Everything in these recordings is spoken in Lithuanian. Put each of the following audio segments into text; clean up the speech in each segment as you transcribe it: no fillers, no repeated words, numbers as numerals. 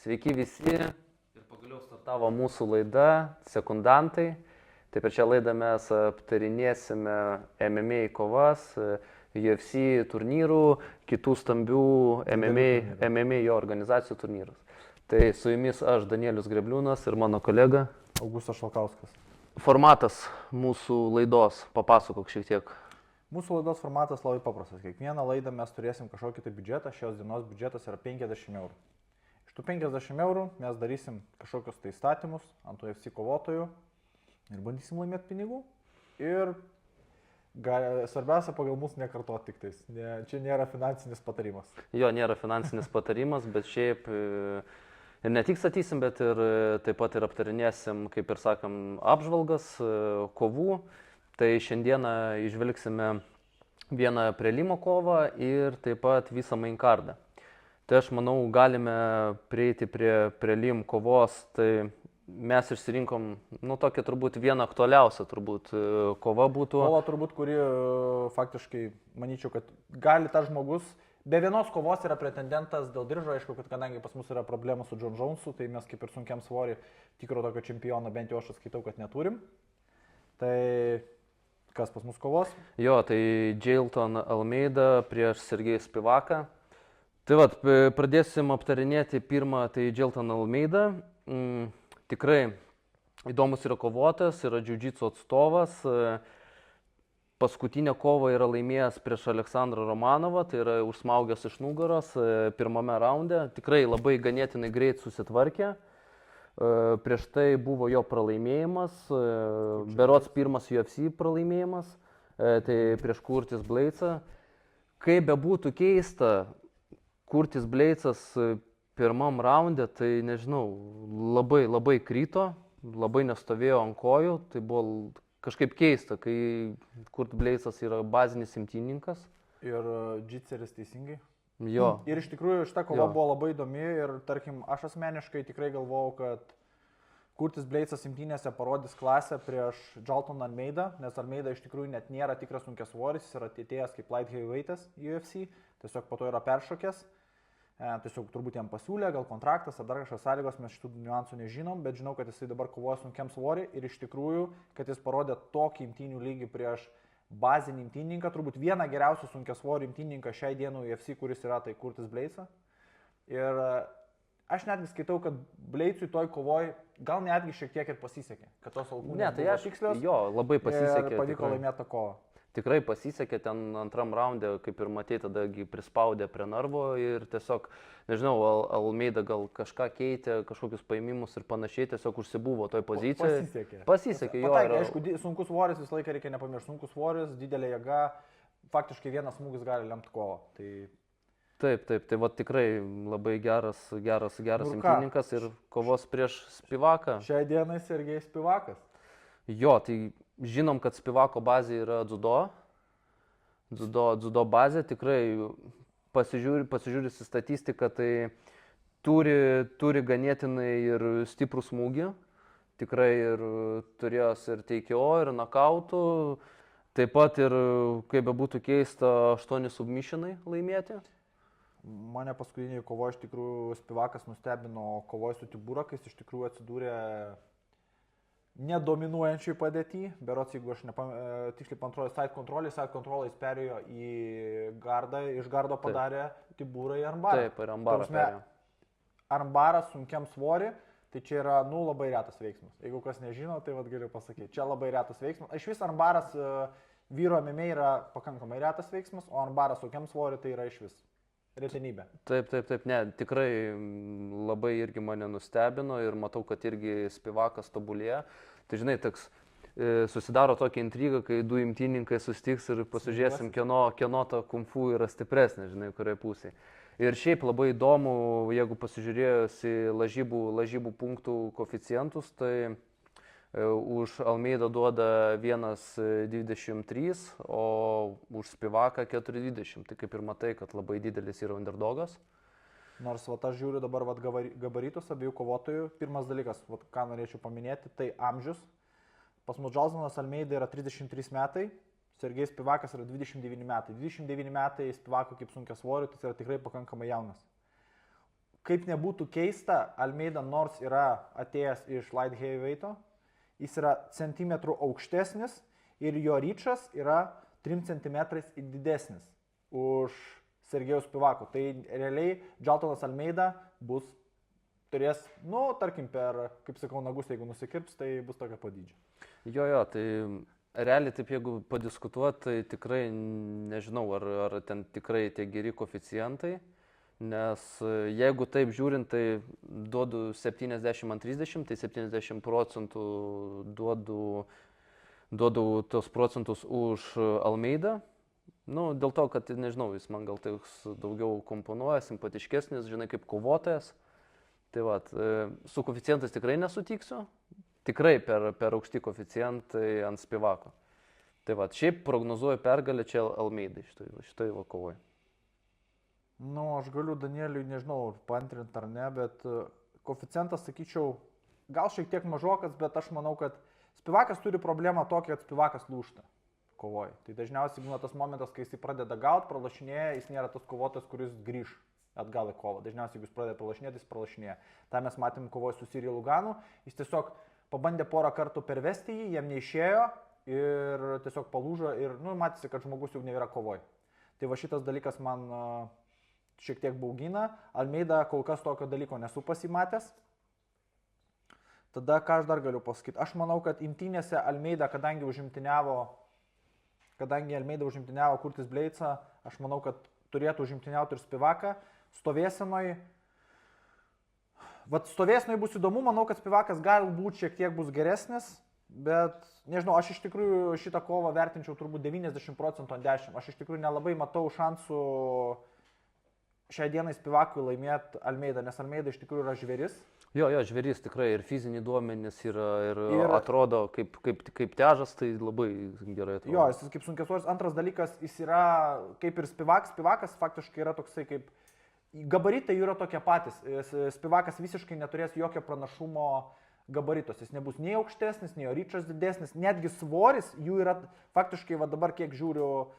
Sveiki visi ir pagaliau startavo mūsų laida Sekundantai. Tai per šią laidą mes aptarinėsime MMA kovas, UFC turnyrų, kitų stambių MMA jo organizacijų turnyrus. Tai su jumis aš, Danielius Grebliūnas ir mano kolega Augustas Šalkauskas. Formatas mūsų laidos, papasakok šiek tiek. Mūsų laidos formatas labai paprastas. Kiekvieną laidą mes turėsim kažkokį tai biudžetą. Šios dienos biudžetas yra 50 eurų. Iš tų 50 eurų mes darysim kažkokius tai statymus ant UFC kovotojų ir bandysim laimėti pinigų. Ir svarbiausia pagal mūsų nekartoti tik tais. Čia nėra finansinis patarimas. Jo, nėra finansinis patarimas, bet šiaip ir ne tik statysim, bet ir taip pat ir aptarinėsim, kaip ir sakėm, apžvalgas kovų. Tai šiandieną išvelgsime vieną prelimo kovą ir taip pat visą main cardą. Tai aš manau, galime prieiti prie prelim kovos. Tai mes išsirinkom, tokia turbūt viena aktualiausia kova būtų. Kova turbūt, kuri faktiškai, manyčiau, kad gali tas žmogus, be vienos kovos yra pretendentas dėl diržo, aišku, kad kadangi pas mus yra problema su John Jonesu, tai mes kaip ir sunkiam svorį tikro tokio čempiono, bent jau aš skaitau, kad neturim. Tai kas pas mus kovos? Jo, tai Jailton Almeida prieš Sergejų Spivaką. Tai vat, pradėsim aptarinėti pirmą, tai Jailton Almeida. Tikrai įdomus yra kovotojas, yra jiu-jitsu atstovas. Paskutinę kovą yra laimėjęs prieš Aleksandrą Romanovą, tai yra užsmaugęs iš nugaros pirmame raunde. Tikrai labai ganėtinai greit susitvarkė. Prieš tai buvo jo pralaimėjimas, berods pirmas UFC pralaimėjimas, tai prieš Curtis Blaydsą. Kaip bebūtų keista, Curtis Blaydsas pirmam raunde, tai nežinau, labai krito, labai nestovėjo ant kojų, tai buvo kažkaip keista, kai Curtis Blaydsas yra bazinis imtynininkas. Ir džitseris teisingai. Jo. Ir iš tikrųjų šita kova buvo labai įdomi ir tarkim, aš asmeniškai tikrai galvojau, kad Curtis Blaydsas imtynėse parodys klasę prieš Jailton Almeida, nes Almeida iš tikrųjų net nėra tikras sunkiasvoris, jis yra atėjęs kaip light heavyweightas į UFC, tiesiog po to yra peršokęs, tiesiog turbūt jam pasiūlė, gal kontraktas ar dar kažkas sąlygos, mes šitų niuansų nežinom, bet žinau, kad jisai dabar kovoja sunkiam svorį ir iš tikrųjų, kad jis parodė tokį imtynių lygį prieš bazinį imtynininką, turbūt vieną geriausių sunkiasvorį imtynininką šiai dienų UFC, kuris yra, tai Curtis Blaydsas. Ir aš netgi skaitau, kad Blaydsui toj kovoj gal netgi šiek tiek ir pasisekė, kad tos alkūnės buvo tikslios. Jo, labai pasisekė. Ir pavyko laimėti tą kovą. Tikrai pasisekė, ten antram raunde, kaip ir matei, tada prispaudė prie narvo ir tiesiog, nežinau, Almeida gal kažką keitė, kažkokius paėmimus ir panašiai, tiesiog užsibuvo toj pozicijoje. Pasisekė, jo. Aišku, sunkus svoris visą laiką reikia nepamiršti, sunkus svoris, didelė jėga, faktiškai vienas smūgis gali lemti kovą. Taip, tai va tikrai labai geras imtynininkas ir kovos prieš Spivaką. Šiai dienai Sergejus Spivakas. Jo, tai žinom, kad Spivako bazė yra dziudo bazė, tikrai pasižiūrėsi statistiką, tai turi ganėtinai ir stiprų smūgį, tikrai ir turėjęs ir TKO, ir nakautų, taip pat ir, kaip bebūtų keista, 8 submissionai laimėti. Mane paskutinėje kovoje iš tikrųjų Spivakas nustebino kovoje su Tiburakais, iš tikrųjų atsidūrė nedominuojančiai padėtį, berods, jeigu aš tiksliai pantroju side control jis perėjo į gardą, iš gardo padarė Tiburą į armbarą. Taip, ir armbarą perėjo. Armbaras sunkiam svorį, tai čia yra, labai retas veiksmas. Jeigu kas nežino, tai galiu pasakyti, čia labai retas veiksmas. Iš vis armbaras vyro MMA yra pakankamai retas veiksmas, o armbaras sunkiam svorį tai yra iš vis retenybė. Taip, ne, tikrai labai irgi mane nustebino ir matau, kad irgi Spivakas tobulėja. Tai žinai, susidaro tokia intriga, kai du imtynininkai susitiks ir pasižiūrėsim, kieno ta kung fu yra stipresnė, žinai, kurioje pusėje. Ir šiaip labai įdomu, jeigu pasižiūrėjusi lažybų punktų koeficientus, tai už Almeida duoda 1,23, o už Spivaką 4,20. Tai kaip ir matai, kad labai didelis yra underdogas. Nors aš žiūriu dabar gabaritus abiejų kovotojų. Pirmas dalykas, ką norėčiau paminėti, tai amžius. Pas mus Jailtonas Almeida yra 33 metai, Sergejus Spivakas yra 29 metai. 29 metai Spivako kaip sunkiasvorių, tai yra tikrai pakankamai jaunas. kaip nebūtų keista, Almeida nors yra atėjęs iš light heavyweight'o, jis yra centimetrų aukštesnis ir jo ryčas yra 3 cm didesnis už Sergejaus Spivako. Tai realiai Džaltonas Almeida turės, tarkim, per, kaip sakau, nagus, jeigu nusikirps, tai bus tokio padydžio. Jo, tai realiai taip, jeigu padiskutuoti, tai tikrai nežinau, ar ten tikrai tie geri koeficientai, nes jeigu taip žiūrint, tai duodu 70-30, tai 70% duodu tos procentus už Almeidą. Dėl to, kad, nežinau, jis man gal tai daugiau komponuoja, simpatiškesnis, žinai, kaip kovotojas. Tai su koeficientais tikrai nesutiksiu, tikrai per aukšti koeficientai ant Spivako. Tai šiaip prognozuoju pergalę čia Almeidai šitoj kovoj. Aš galiu Danieliui, nežinau, paantrinti ar ne, bet koeficientas, sakyčiau, gal šiek tiek mažokas, bet aš manau, kad Spivakas turi problemą tokią, kad Spivakas lūžta kovoj. Tai dažniausiai būna tas momentas, kai jis pradeda gauti, pralašinėja, jis nėra tas kovotojas, kuris grįž atgal į kovą. Dažniausiai, jeigu jis pradeda pralašinėti, jis pralašinėja. Ta mes matėm kovoj su Cyril Ganu, jis tiesiog pabandė porą kartų pervesti jį, jam neišėjo ir tiesiog palūžo ir, matėsi, kad žmogus jau nebėra kovoj. Tai šitas dalykas man šiek tiek baugina. Almeida kol kas tokio dalyko nesu pasimatęs. Tada ką aš dar galiu pasakyti? Aš manau, kad imtynėse Almeida, kadangi Almeida užimtiniavo Curtis Blaydsą, aš manau, kad turėtų užimtiniauti ir Spivaką. Stovėsenoj bus įdomu, manau, kad Spivakas galbūt šiek tiek bus geresnis, bet nežinau, aš iš tikrųjų šitą kovą vertinčiau turbūt 90% ant 10. Aš iš tikrųjų nelabai matau šansų šiai dienai Spivakui laimėti Almeidą, nes Almeida iš tikrųjų yra žvėris. Jo, žvėris tikrai ir fiziniai duomenys yra ir atrodo kaip težas, tai labai gerai atrodo. Jo, jis kaip sunkiasvoris. Antras dalykas, jis yra kaip ir Spivakas faktiškai yra toksai kaip gabaritai yra tokie patys. Spivakas visiškai neturės jokio pranašumo gabaritos. Jis nebus nei aukštesnis, nei jo ryčas didesnis, netgi svoris jų yra faktiškai, dabar kiek žiūriu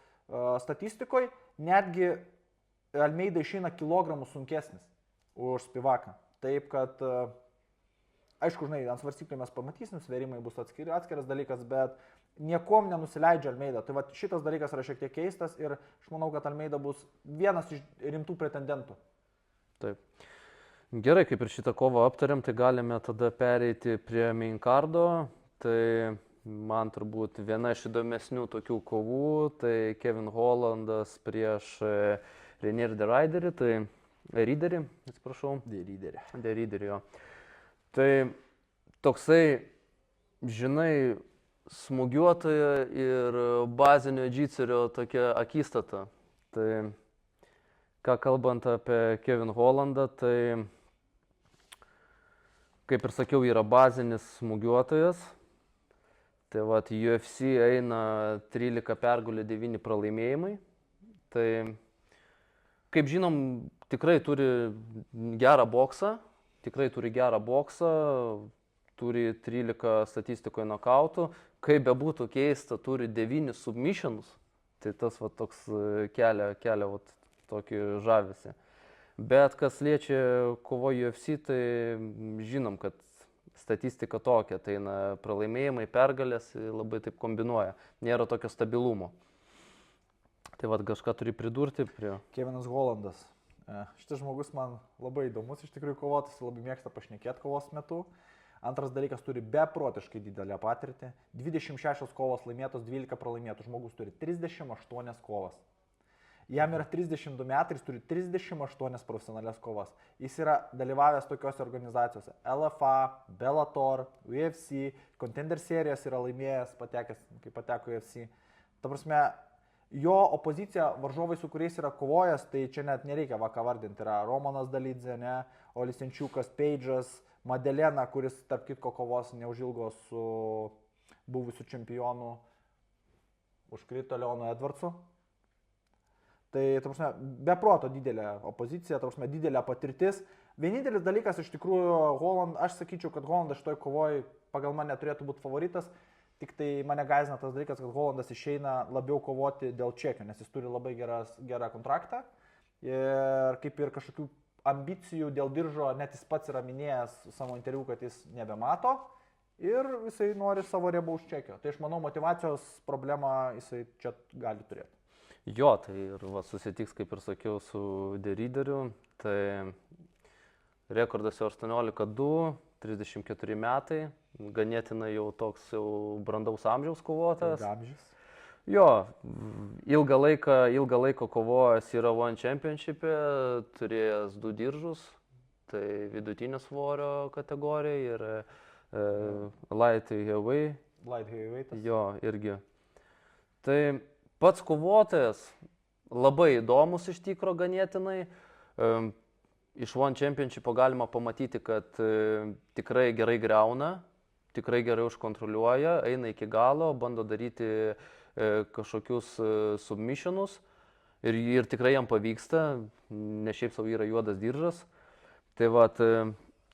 statistikoje, netgi Almeida išeina kilogramų sunkesnis už Spivaką. Taip, kad, aišku, žinai, ant svarstyklių mes pamatysim, svėrimai bus atskiras dalykas, bet niekom nenusileidžia Almeida. Tai šitas dalykas yra šiek tiek keistas ir aš manau, kad Almeida bus vienas iš rimtų pretendentų. Taip. Gerai, kaip ir šitą kovą aptariam, tai galime tada pereiti prie main cardo. Tai man turbūt viena iš įdomesnių tokių kovų, tai Kevin Hollandas prieš Reinier de Raiderį, tai Ryderį, atsiprašau. De Ryderį, jo. Tai toksai, žinai, smūgiuotojo ir bazinio džitserio tokia akistata. Tai ką kalbant apie Kevin Hollandą, tai kaip ir sakiau, yra bazinis smūgiuotojas. Tai UFC eina 13 pergalių, 9 pralaimėjimai. Tai kaip žinom, tikrai turi gerą boksą, turi 13 statistikoje nokautų, kaip bebūtų keista, turi 9 submissionus, tai tas toks kelia tokį žavesį. Bet kas liečia kovoje UFC, tai žinom, kad statistika tokia, tai pralaimėjimai, pergalės labai taip kombinuoja, nėra tokio stabilumo. Tai kažką turi pridurti prie... Kevinas Hollandas. Šitas žmogus man labai įdomus, iš tikrųjų kovotas, labai mėgsta pašnekėti kovos metu. Antras dalykas, turi beprotiškai didelę patirtį. 26 kovos laimėtos, 12 pralaimėtų. Žmogus turi 38 kovas. Jam yra 32 metai, jis turi 38 profesionalias kovas. Jis yra dalyvavęs tokiose organizacijose. LFA, Bellator, UFC, Contender serijas yra laimėjęs, kai pateko UFC. Ta prasme, jo opozicija, varžovai, su kuriais yra kovojęs, tai čia net nereikia ką vardinti. Yra Romanas Dalidzė, Olisenčiukas, Peidžas, Madelena, kuris tarp kitko kovos neužilgo su buvusiu čempionu, užkrito Leonu Edvardsu. Tai, ta prasme, beproto didelė opozicija, ta prasme, didelė patirtis. Vienintelis dalykas, iš tikrųjų, aš sakyčiau, kad Hollandas šitoj kovoj pagal mane turėtų būti favoritas. Tik tai mane gąsdina tas dalykas, kad Hollandas išeina labiau kovoti dėl čekio, nes jis turi labai gerą kontraktą ir kaip ir kažkokių ambicijų dėl diržo, net jis pats yra minėjęs savo interviu, kad jis nebemato ir jisai nori savo riebaus čekio. Tai aš manau, motivacijos problemą jisai čia gali turėti. Jo, tai ir susitiks, kaip ir sakiau, su Derideriu. Tai rekordas jau 18-2, 34 metai, ganėtinai jau toks jau brandaus amžiaus kovotojas. Amžius. Jo, ilgą laiką kovojęs yra One Championship'e, turėjęs 2 diržus, tai vidutinio svorio kategorija ir light heavyweight. Light heavyweight. Jo, irgi. Tai pats kovotojas labai įdomus iš tikro ganėtinai. Iš One Championship'o galima pamatyti, kad tikrai gerai griauna, tikrai gerai užkontroliuoja, eina iki galo, bando daryti kažkokius submissionus ir tikrai jam pavyksta, ne šiaip savo yra juodas diržas. Tai vat,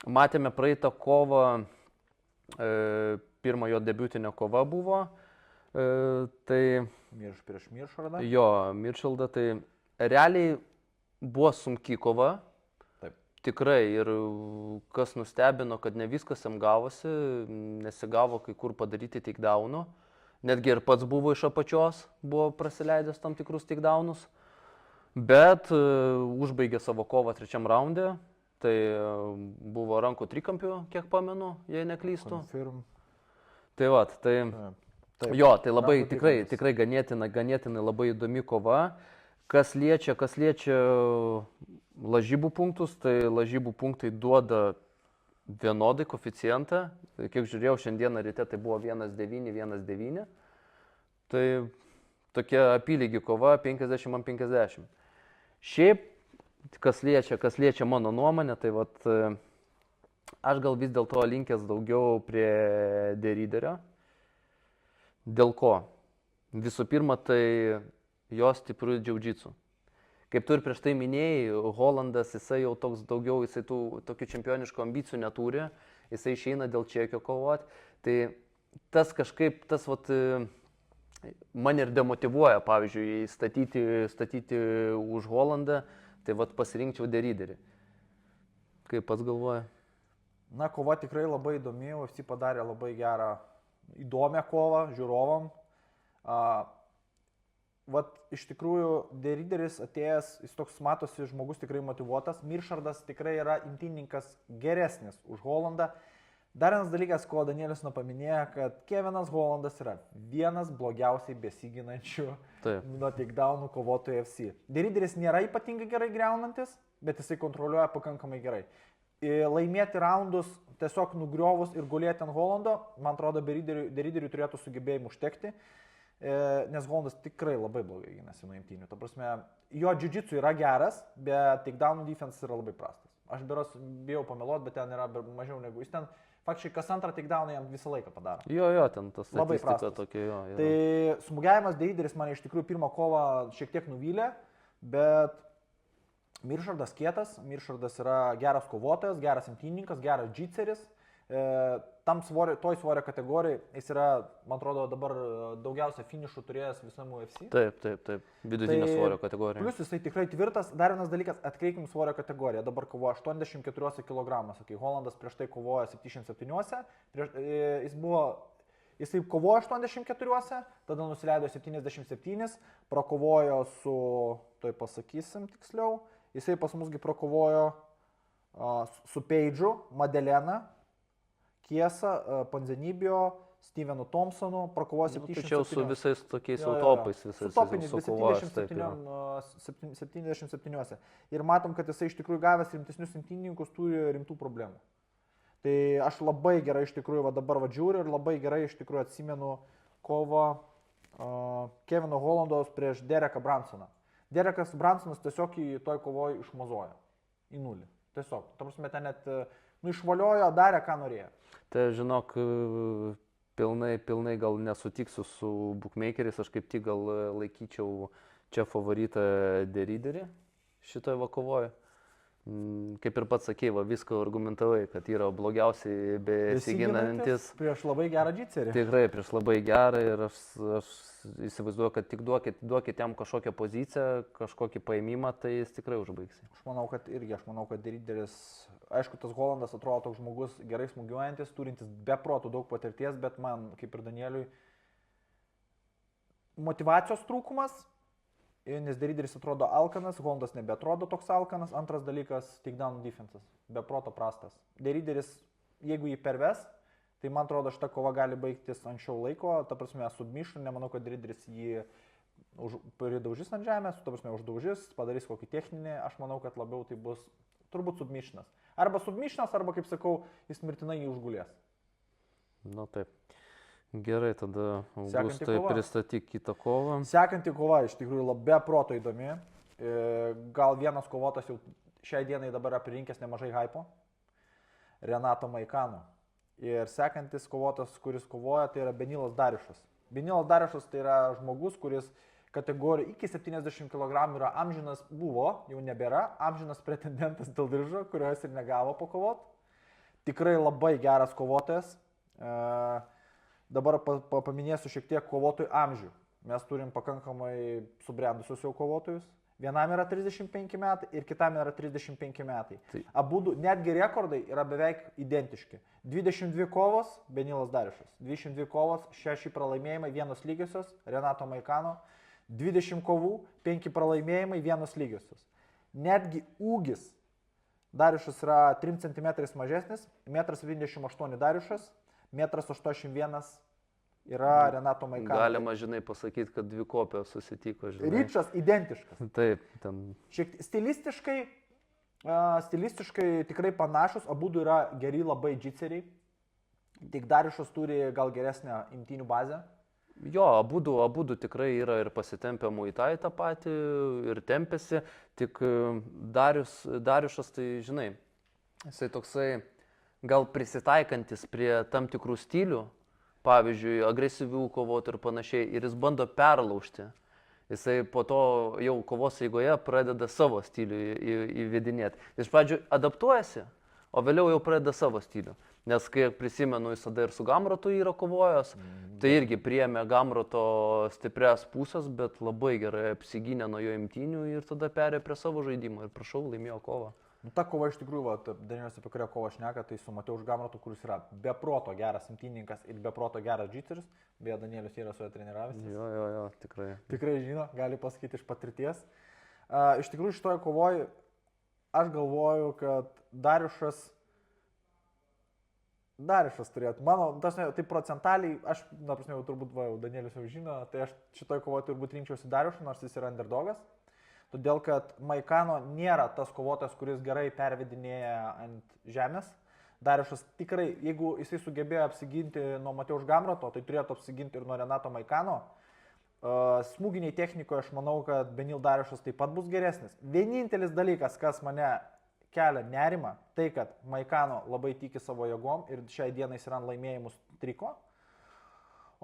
matėme praeitą kovą, pirma jo debiutinė kova buvo, tai Prieš Miršaldą. Jo, Miršaldą, tai realiai buvo sunki kova. Taip. Tikrai ir kas nustebino, kad ne viskas jam gavosi, nesigavo kai kur padaryti takedownų. Netgi ir pats buvo iš apačios, buvo prasileidęs tam tikrus takedownus. Bet užbaigė savo kovą 3 raunde. Tai buvo rankų trikampių, kiek pamenu, jei neklystu. Confirm. Tai vat, tai... Taip. Jo, tai labai tikrai ganėtinai labai įdomi kova. Kas liečia lažybų punktus, tai lažybų punktai duoda vienodai koeficientą. Kiek žiūrėjau, šiandieną ryte tai buvo 1-9, 1-9. Tai tokia apylygi kova 50-50. Šiaip, kas liečia mano nuomonę, tai vat, aš gal vis dėlto linkęs daugiau prie Deriderio. Dėl ko? Visų pirma, tai jo stiprus džiaudžitsu. Kaip tu ir prieš tai minėjai, Holandas, jisai jau toks daugiau, jisai tokių čempioniškų ambicijų neturi, jisai išeina dėl čekio kovoti. Tai tas kažkaip, vat, mane ir demotyvuoja, pavyzdžiui, statyti už Holandą, tai vat pasirinkčiau Deriderį. Kaip pats galvoja? Na, kova tikrai labai įdomi, UFC padarė labai gerą, įdomią kovą žiūrovam. Vat iš tikrųjų Derideris atėjęs, jis toks matosi žmogus tikrai motyvuotas. Miršaldas tikrai yra imtynininkas geresnis už Holandą. Dar vienas dalykas, ko Danielius paminėjo, kad Kevinas Holandas yra vienas blogiausiai besiginančių nuo takedownų kovotojų UFC. Derideris nėra ypatingai gerai griaunantis, bet jisai kontroliuoja pakankamai gerai. Laimėti raundus tiesiog nugriovus ir gulėti ant Holando, man atrodo, Derideriui turėtų sugebėjimų užtekti, nes Holandas tikrai labai blogai gynasi nuo imtynių. Ta prasme, jo jiu-jitsu yra geras, bet takedown defense yra labai prastas. Aš bijau pameluoti, bet ten yra mažiau negu jis ten. Faktiškai kas antrą takedowną jam visą laiką padaro. Jo, ten tas labai prastas. Tokia, jo. Tai smūgiavimas Derideris mane iš tikrųjų pirmą kovą šiek tiek nuvylė, bet Miršaldas kietas, Miršaldas yra geras kovotojas, geras imtynininkas, geras džitseris. Toj svorio kategorijai jis yra, man atrodo, dabar daugiausia finišų turėjęs visam UFC. Taip. Vidutinio svorio kategorija. Plus jisai tikrai tvirtas. Dar vienas dalykas, atkreikim svorio kategoriją. Dabar kovoja 84 kg. Kai Holandas prieš tai kovoja 77. Jisai kovojo 84, tada nusileido 77, prakovojo su, toj pasakysim tiksliau, jisai pas musgi prakovojo su Page'u, Madelena, Kiesa, Panzenibio, Stevenu Thompsonu, prakovojo 77. Tačiau su visais tokiais autopais, su topiniais 77. Ir matom, kad jisai iš tikrųjų gavęs rimtesnius imtynininkus turi rimtų problemų. Tai aš labai gerai iš tikrųjų dabar žiūriu ir labai gerai iš tikrųjų atsimenu kovą Kevino Holandos prieš Dereką Bransoną. Derekas Bransonas tiesiog į toj kovoje išmozojo į nulį. Tiesiog, ta prasme, ten net išvaliojo, darė ką norėjo. Tai žinok, pilnai gal nesutiksiu su bookmakeriais, aš kaip tik gal laikyčiau čia favoritą Deriderį šitoje kovoje. Kaip ir pats sakei, viską argumentavai, kad yra blogiausiai besiginantis. Prieš labai gerą džicerį. Tikrai prieš labai gerą ir aš įsivaizduoju, kad tik duokit jam kažkokią poziciją, kažkokį paėmimą, tai jis tikrai užbaigs. Aš manau, kad Ryderis, aišku, tas Holandas atrodo toks žmogus gerai smūgiuojantis, turintis be protų daug patirties, bet man, kaip ir Danieliui, motivacijos trūkumas. Nes Ryderis atrodo alkanas, Holandas nebeatrodo toks alkanas. Antras dalykas - takedown defensas. Be proto prastas. Ryderis, jeigu jį perves, tai man atrodo šita kova gali baigtis anksčiau laiko. Ta prasme, submission, nemanau, kad Ryderis jį pridaužys ant žemės, ta prasme, uždaužys, padarys kokį techninį. Aš manau, kad labiau tai bus turbūt submissionas. Arba submissionas, arba, kaip sakau, jis mirtinai jį užgulės. Nu taip. Gerai, tada Augustai pristatyk kitą kovą. Sekanti kova iš tikrųjų labai proto įdomi. Gal vienas kovotas jau šiai dienai dabar apririnkęs nemažai hypo. Renato Maikano. Ir sekantis kovotas, kuris kovoja, tai yra Benilas Dariušas. Benilas Dariušas tai yra žmogus, kuris kategorija iki 70 kg yra amžinas, buvo, jau nebėra, amžinas pretendentas dėl diržo, kurio jis ir negavo pakovot. Tikrai labai geras kovotojas. Dabar paminėsiu šiek tiek kovotojų amžių. Mes turim pakankamai subrendusius jau kovotojus. Vienam yra 35 metai ir kitam yra 35 metai. Abudu, netgi rekordai yra beveik identiški. 22 kovos Benilas Dariušas. 22 kovos, 6 pralaimėjimai, 1 lygiosios Renato Maikano. 20 kovų, 5 pralaimėjimai, 1 lygiosios. Netgi ūgis Dariušas yra 3 cm mažesnis, 1,78 m Dariušas. 1,81 m yra Renato Maikano. Galima, žinai, pasakyti, kad dvi kopijos susitiko, žinai. Ryčas identiškas. Taip, ten. Šiek stilistiškai tikrai panašus, abudu yra geri labai džiceriai. Tik Dariušas turi gal geresnę imtynių bazę. Jo, abudu tikrai yra ir pasitempę Muay-Thai tą patį, ir tempėsi. Tik Dariušas, tai žinai, jisai toksai gal prisitaikantis prie tam tikrų stilių, pavyzdžiui, agresyvių kovotojų ir panašiai, ir jis bando perlaužti. Jisai po to jau kovos eigoje pradeda savo stilių įvedinėti. Iš pradžių adaptuojasi, o vėliau jau pradeda savo stilių. Nes kai prisimenu, jis tada ir su Gamrotu yra kovojęs, tai irgi priėmė Gamroto stiprias pusės, bet labai gerai apsigynė nuo jo imtynių ir tada perėjo prie savo žaidimo ir prašau, laimėjo kovą. Nu, ta kova iš tikrųjų, Danielius apie kurią kovą šneka, tai su Mateušu Gamrotu, kuris yra beproto geras imtynininkas ir beproto geras džiceris. Beje, Danielius yra su juo treniravęs. Jo, tikrai. Tikrai žino, gali pasakyti iš patirties. Iš tikrųjų, šitoje kovoje aš galvoju, kad Dariušas turėtų. Mano, tai procentaliai, aš, na, prasme, jau turbūt, jau Danielius jau žino, tai aš šitoje kovoje turbūt rinkčiausi Dariušą, nors jis yra underdogas. Todėl, kad Maikano nėra tas kovotojas, kuris gerai pervedinėja ant žemės. Dariušas tikrai, jeigu jisai sugebėjo apsiginti nuo Mateušo Gamroto, tai turėtų apsiginti ir nuo Renato Maikano. Smūginiai technikoje aš manau, kad Benil Dariušas taip pat bus geresnis. Vienintelis dalykas, kas mane kelia nerimą, tai kad Maikano labai tiki savo jėgom ir šiai dienai jis yra laimėjimus triko.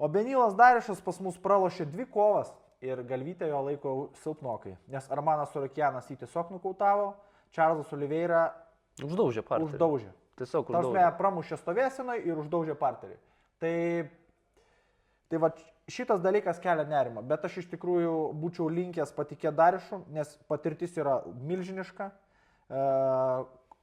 O Benilas Dariušas pas mus pralošė 2 kovas. Ir galvytę jo laiko silpnokai, nes Armanas Sorokianas jį tiesiog nukautavo, Čarlzas Oliveira uždaužė parterį. Uždaužė. Tiesiog uždaužė. Tarsi pramušė stovėsenai ir uždaužė parterį. Tai va, šitas dalykas kelia nerimą, bet aš iš tikrųjų būčiau linkęs patikėti Dariušu, nes patirtis yra milžiniška.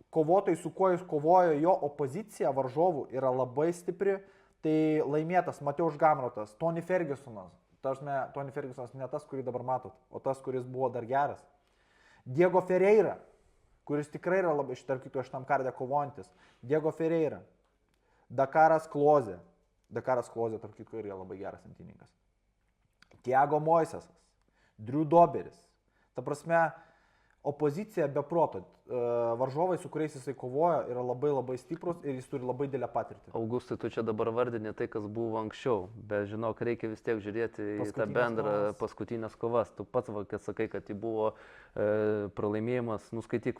Kovotojai, su kuo jis kovojo, jo opozicija varžovų yra labai stipri. Tai laimėtas Mateuš Gamrotas, Tony Fergusonas. Tony Fergusonas ne tas, kurį dabar matot, o tas, kuris buvo dar geras. Diego Ferreira, kuris tikrai yra labai tarp šitam kardė kovojantis. Diego Ferreira. Dakaras Klozė. Dakaras Klozė, tarp kitko, yra labai geras imtyninkas. Thiago Moisesas. Drew Doberis. Ta prasme, opozicija be proto. Varžovai, su kuriais jisai kovojo, yra labai labai stiprus ir jis turi labai didelę patirtį. Augustai, tu čia dabar vardini tai, kas buvo anksčiau, bet žinok, reikia vis tiek žiūrėti į tą bendrą paskutinės kovas. Tu pats, kad sakai, kad tai buvo pralaimėjimas, nuskaityk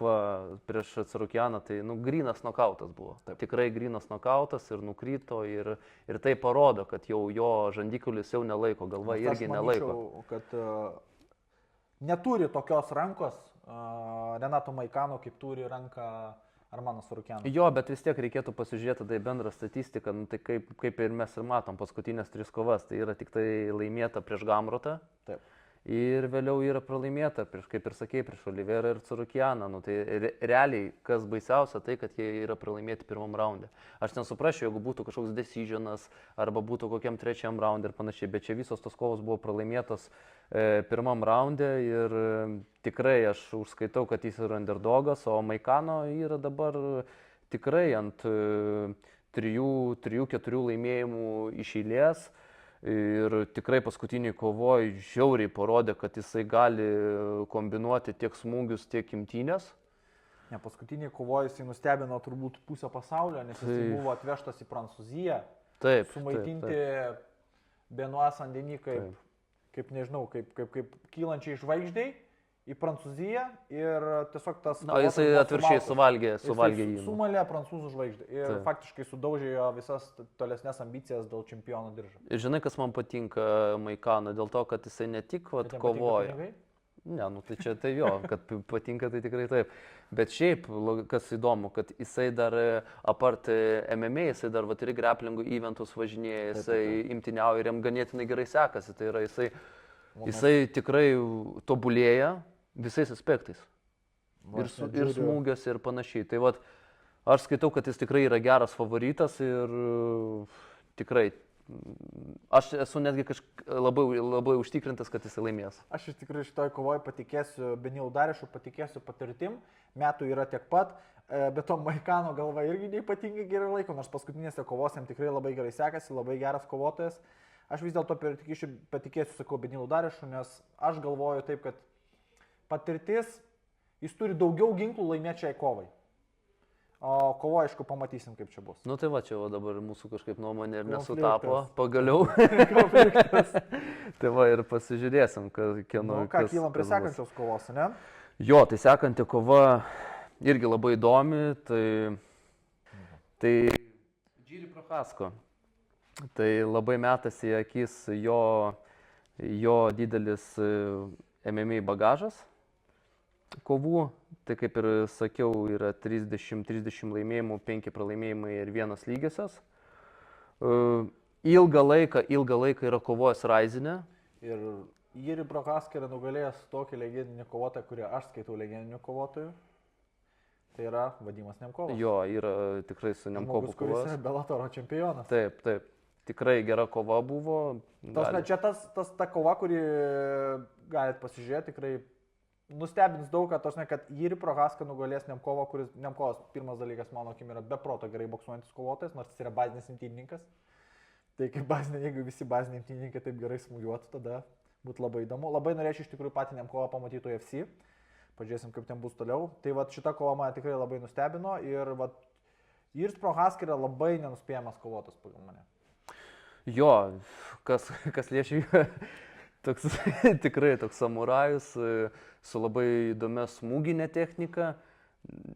prieš Sorokianą, tai grynas nokautas buvo. Taip. Tikrai grynas nokautas ir nukrito ir tai parodo, kad jau jo žandikaulis jau nelaiko, galva irgi nelaiko. Aš manyčiau, kad neturi tokios rankos Renato Maikano, kaip turi ranką Armanas Sarukianas. Jo, bet vis tiek reikėtų pasižiūrėti tada į bendrą statistiką, nu, tai kaip ir mes ir matom, paskutinės 3 kovas, tai yra tik tai laimėta prieš Gamrotą. Taip. Ir vėliau yra pralaimėta, kaip ir sakei, prieš Oliverą ir Sarukianą. Nu, tai realiai, kas baisiausia, tai kad jie yra pralaimėti pirmam raunde. Aš nesuprasčiau, jeigu būtų kažkoks decisionas arba būtų kokiam trečiam raunde ir panašiai, bet čia visos tos kovos buvo pralaimėtos pirmam raunde ir tikrai aš užskaitau, kad jis yra underdogas, o Maikano yra dabar tikrai ant 3-4 laimėjimų iš eilės. Ir tikrai paskutiniai kovoj žiauriai parodė, kad jisai gali kombinuoti tiek smūgius, tiek imtynės. Ne, paskutiniai kovoj jisai nustebino turbūt pusę pasaulio, nes jisai buvo atvežtas į Prancūziją. Taip. Sumaitinti Benoit Saint-Denis kaip nežinau, kaip kylančiai žvaigždžiai į Prancūziją ir tiesiog tas... Na, jisai atvirkščiai suvalgė jį. Sumalė prancūzų žvaigždę ir faktiškai sudaužė jo visas tolesnės ambicijas dėl čempiono diržo. Ir žinai, kas man patinka Maikano, dėl to, kad jisai ne tik kovoja. Ne, nu tai čia tai jo, kad patinka tai tikrai taip. Bet šiaip, kas įdomu, kad jisai dar apart MMA, jisai dar ir grapplingo eventus važinėja, jisai imtyniauja ir jam ganėtinai gerai sekasi. Tai yra jisai tikrai tobulėja visais aspektais. Ir smūgiuose ir panašiai. Tai vat, aš skaitau, kad jis tikrai yra geras favoritas ir tikrai, aš esu netgi labai užtikrintas, kad jis laimės. Aš iš tikrųjų šitoj kovoje patikėsiu Benilu Darišu, patikėsiu patirtim, metų yra tiek pat, bet to Maikano galva irgi neypatingai gerai laiko, nors paskutinėse kovose jam tikrai labai gerai sekasi, labai geras kovotojas. Aš vis dėlto patikėsiu, sakau, Benilu Darišu, nes aš galvoju taip, kad patirtis, jis turi daugiau ginklų laimėti šiai kovai. O kovo, aišku, pamatysim, kaip čia bus. Nu tai va, čia dabar mūsų kažkaip nuomonė ir nesutapo pagaliau. Tai va ir pasižiūrėsim, kieno... Nu, ką, kylam prie sekančios kovos, ne? Jo, tai sekanti kova irgi labai įdomi, tai Jiri Prochazka. Tai labai metasi į akis jo didelis MMA bagažas kovų. Tai kaip ir sakiau, yra 30 laimėjimų, 5 pralaimėjimai ir 1 lygiosios. Ilgą laiką yra kovojęs Raizinė. Ir Jiri Prochazka yra nugalėjęs tokį legendinį kovotoją, kurį aš skaitau legendiniu kovotoju. Tai yra Vadimas Nemkovas. Jo, yra tikrai su Nemkovu kovos. Kuris yra Belatoro čempionas. Taip. Tikrai gera kova buvo. Čia ta kova, kuri galite pasižiūrėti, tikrai nustebins daug, kad Jiri Prochazka nugalės Nemkovą, kuris Nemkovas pirmas dalykas, mano akim, yra beproto gerai boksuojantis kovotojas, nors jis yra bazinis imtynininkas. Tai jeigu visi baziniai imtynininkai taip gerai smūgiuotų, tada būtų labai įdomu. Labai norėčiau iš tikrųjų patį Nemkovą pamatyti UFC. Pažiūrėsim, kaip ten bus toliau. Tai šita kova mane tikrai labai nustebino ir Jiris Prochazka yra labai nenuspėjamas kovotas pagal mane. Jo, kas liečia tikrai toks samurajus su labai įdomia smūginė technika.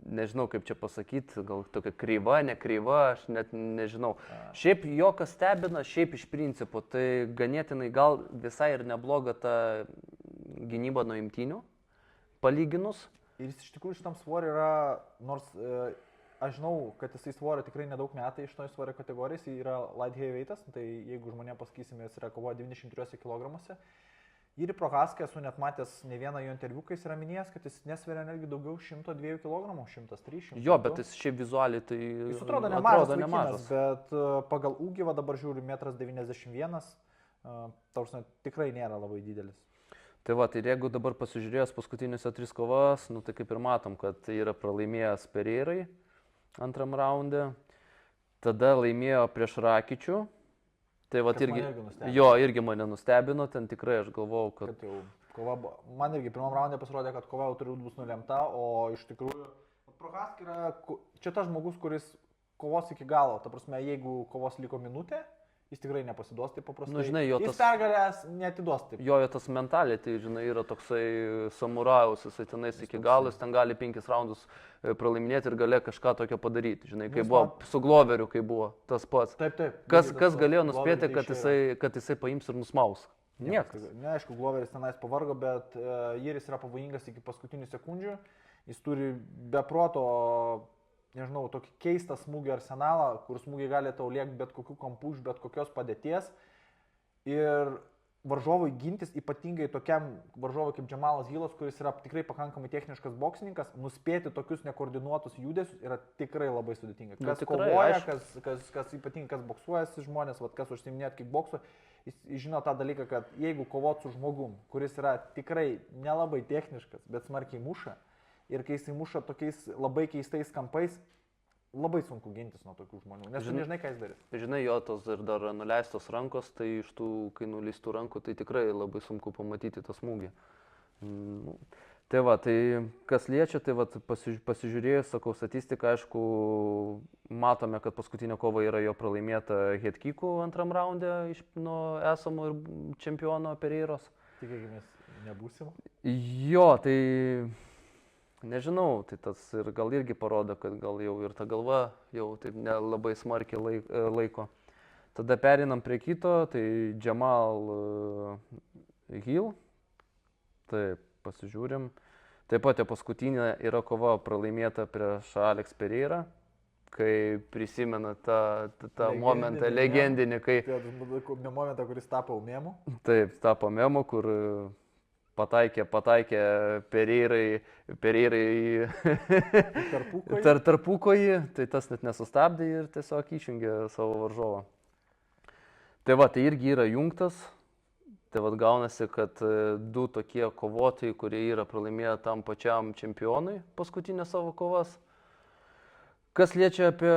Nežinau, kaip čia pasakyti, gal tokia kreiva, nekreiva, aš net nežinau. Šiaip jo, kas stebina, šiaip iš principo, tai ganėtinai gal visai ir nebloga ta gynyba nuo imtynių, palyginus. Ir jis iš tikrųjų šitam svoriui yra, nors aš žinau, kad jisai svorio tikrai nedaug metai iš toj svorio kategorijos, jis yra light heavyweightas, tai jeigu žmonė pasakysime, jis yra kovoja 93 kg. Jiri Prochazka esu net matęs ne vieną jo interviu, kai jis yra minėjęs, kad jis nesveria netgi daugiau 102 kg, 103 kg. Jo, bet jis šiaip vizualiai tai... Jis atrodo nemažas, bet pagal ūgį dabar žiūriu 1,91 m, tikrai nėra labai didelis. Tai va, tai jeigu dabar pasižiūrėjęs paskutinėse 3 kovas, nu tai kaip ir matom, kad yra pralaimėjęs Pereirai antram raunde, tada laimėjo prieš Rakičių. Tai va irgi mane nustebino, ten tikrai aš galvojau, kad man irgi pirmam raunde pasirodė, kad kova jau turbūt bus nulemta, o iš tikrųjų Prochazka yra čia tas žmogus, kuris kovos iki galo, ta prasme, jeigu kovos liko minutė, jis tikrai nepasiduos taip paprastai. Nu, žinai, jis pergalės neatiduos taip. Jo tas mentalė, tai žinai, yra toksai samurajaus, jisai tenais iki galo, jis ten gali 5 raundus pralaiminėti ir gale kažką tokio padaryti. Žinai, kai buvo su Gloveriu, kai buvo tas pats. Taip. Kas galėjo nuspėti, kad jisai paims ir nusmaus Niekas. Neaišku, Gloveris tenais pavargo, bet Jiris yra pavojingas iki paskutinių sekundžių. Jis turi beproto, nežinau, tokį keistą smūgį arsenalą, kur smūgiai gali tau liekti bet kokių kampų iš bet kokios padėties. Ir varžovui gintis, ypatingai tokiam varžovui kaip Džamalas Hilas, kuris yra tikrai pakankamai techniškas boksininkas, nuspėti tokius nekoordinuotus judesius yra tikrai labai sudėtinga. Kas tikrai, kovoja, kas ypatingai kas boksuojasi žmonės, kas užsiiminėt kickboksu, jis žino tą dalyką, kad jeigu kovot su žmogum, kuris yra tikrai nelabai techniškas, bet smarkiai muša, ir kai jisai muša tokiais labai keistais kampais, labai sunku gintis nuo tokių žmonių, nes tu nežinai, ką jis darys. Žinai, jo tos ir dar nuleistos rankos, tai iš tų, kai nuleistų rankų, tai tikrai labai sunku pamatyti tą smūgį. Tai va, tai kas liečia, tai va, pasižiūrėjus, sakau, statistiką, aišku, matome, kad paskutinė kova yra jo pralaimėta headkickų antram raunde nuo esamo čempiono Pereiros. Tikėkime, nebūsim. Jo, tai nežinau, tai tas ir gal irgi parodo, kad gal jau ir ta galva jau taip nelabai smarkiai laiko. Tada perinam prie kito, tai Jamal Hill. Taip, pasižiūrim. Taip pat paskutinė yra kova pralaimėta prieš Alex Pereira, kai prisimena tą momentą legendinį, kai... Momentą, kuris tapo memu. Taip, tapo memu, kur... Pataikė Pereirai tarpukojį, tai tas net nesustabdė ir tiesiog išjungė savo varžovą. Tai va, tai irgi yra jungtas, tai va gaunasi, kad du tokie kovotojai, kurie yra pralaimėję tam pačiam čempionui paskutinę savo kovas. Kas liečia apie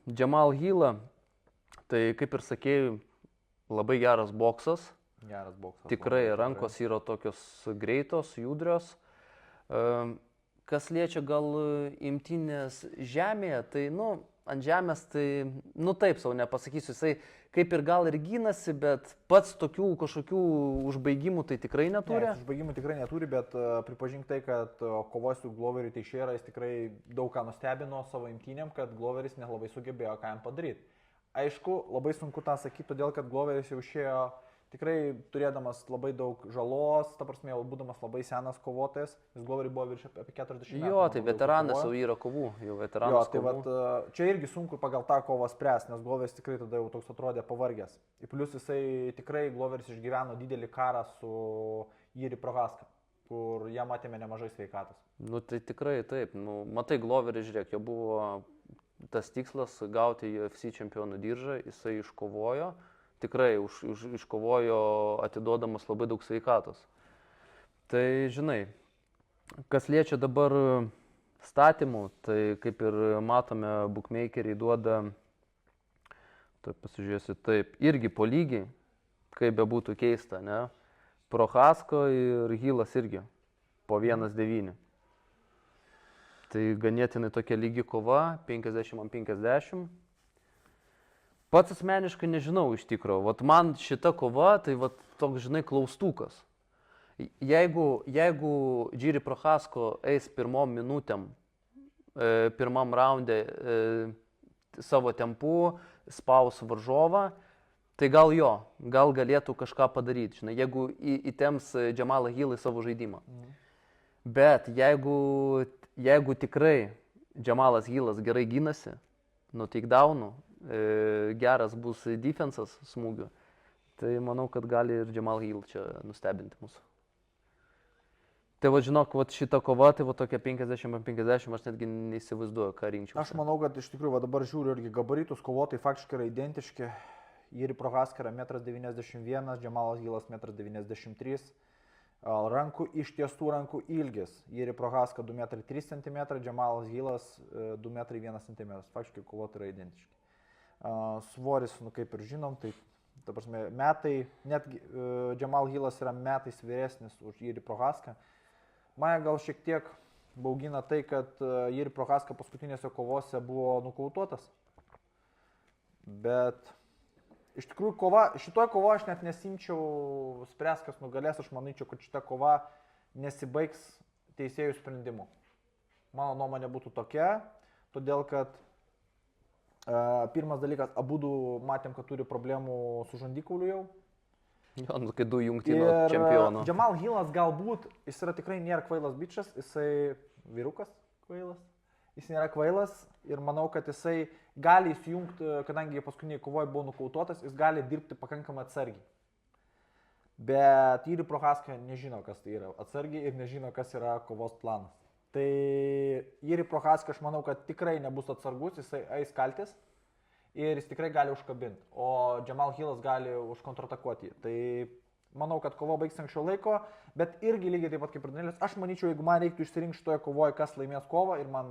Jamal Hillą, tai kaip ir sakėjai, labai geras boksas. Geras boksas. Tikrai rankos yra tokios greitos, judrios. Kas liečia gal imtynės žemėje, tai, ant žemės, tai, taip savo nepasakysiu, jisai kaip ir gal ir gynasi, bet pats tokių kažkokių užbaigimų tai tikrai neturi. Ne, užbaigimų tikrai neturi, bet pripažink tai, kad kovoj su Gloveriu Teixeira jis tikrai daug ką nustebino savo imtynėm, kad Gloveris nelabai sugebėjo ką jam padaryti. Aišku, labai sunku tą sakyti, todėl kad Gloveris jau išėjo tikrai turėdamas labai daug žalos, ta prasme, jau būdamas labai senas kovotojas, nes Gloveriui buvo virš apie 40 metų. Jo, tai veteranas jau yra kovų, jau veteranas kovų. Jo, tai vat, čia irgi sunku pagal tą kovą spręsti, nes Gloveris tikrai tada jau toks atrodė pavargęs. Ir plus jisai tikrai Gloveris išgyveno didelį karą su Jiri Prochaska, kur jam atėmė nemažai sveikatos. Tai tikrai taip, matai, Gloveris, žiūrėk, jo buvo tas tikslas gauti UFC čempionų diržą, jisai iškovojo. Tikrai iškovojo atiduodamas labai daug sveikatos. Tai žinai, kas liečia dabar statymų, tai kaip ir matome, bookmakeriai duoda, tai pasižiūrėsiu taip, irgi po lygiai, kaip bebūtų keista, ne? Prochaska ir Hillas irgi po 1-9. Tai ganėtinai tokia lygi kova, 50-50. Pats asmeniškai nežinau iš tikrųjų. Vat man šita kova, tai vat toks, žinai, klaustukas. Jeigu Jiri Prochaska eis pirmom minutėm, pirmam raunde savo tempu, spaus varžovą, tai gal galėtų kažką padaryti, žinai, jeigu įtems Jamalą Hillą į savo žaidimą. Bet jeigu tikrai Jamalas Hillas gerai gynasi, nuo takedownų, geras bus defensas smūgių, tai manau, kad gali ir Jamal Hill čia nustebinti mūsų. Tai va, žinok, šita kova, tai va tokia 50-50, aš netgi neįsivaizduoju, ką rinkčiau. Aš manau, kad iš tikrųjų, va dabar žiūriu irgi gabaritus, kovotojai faktiškai yra identiški. Jiri Prochaska yra 1,91 m, Jamalas Hillas 1,93 m. Rankų ištiestų rankų ilgis. Jiri Prochaska 2,3 m, Jamalas Hillas 2,1 m. Faktiškai kovotojai yra identiški. Svoris, kaip ir žinom, tai ta prasme, metai, netgi Jamal Hillas yra metais vyresnis už Jiri Prochaską. Mane gal šiek tiek baugina tai, kad Jiri Prochaska paskutinėse kovose buvo nokautuotas. Bet iš tikrųjų šitoje kovoje aš net nesimčiau spręs, kas nugalės, aš manyčiau, kad šita kova nesibaigs teisėjų sprendimu. Mano nuomonė būtų tokia, todėl kad pirmas dalykas, abudu matėm, kad turi problemų su žandikauliu jau. Jo, nu, kai du jungtinių čempionų. Jamal Hillas galbūt, jis yra tikrai nėra kvailas bičias, jisai vyrukas kvailas, jis nėra kvailas ir manau, kad jisai gali įsijungti, kadangi paskutiniai kovoje buvo nukautuotas, jis gali dirbti pakankamai atsargiai. Bet Jiri Prochaska nežino, kas tai yra atsargiai ir nežino, kas yra kovos planas. Tai Jiri Prochaska, aš manau, kad tikrai nebus atsargus, jisai eis kaltis ir jis tikrai gali užkabinti, o Jamal Hillas gali užkontratakuoti. Tai manau, kad kova baigs anksčiau laiko, bet irgi lygiai taip pat kaip ir Danielis, aš manyčiau, jeigu man reiktų išsirinkti šitoje kovoje, kas laimės kovą ir man,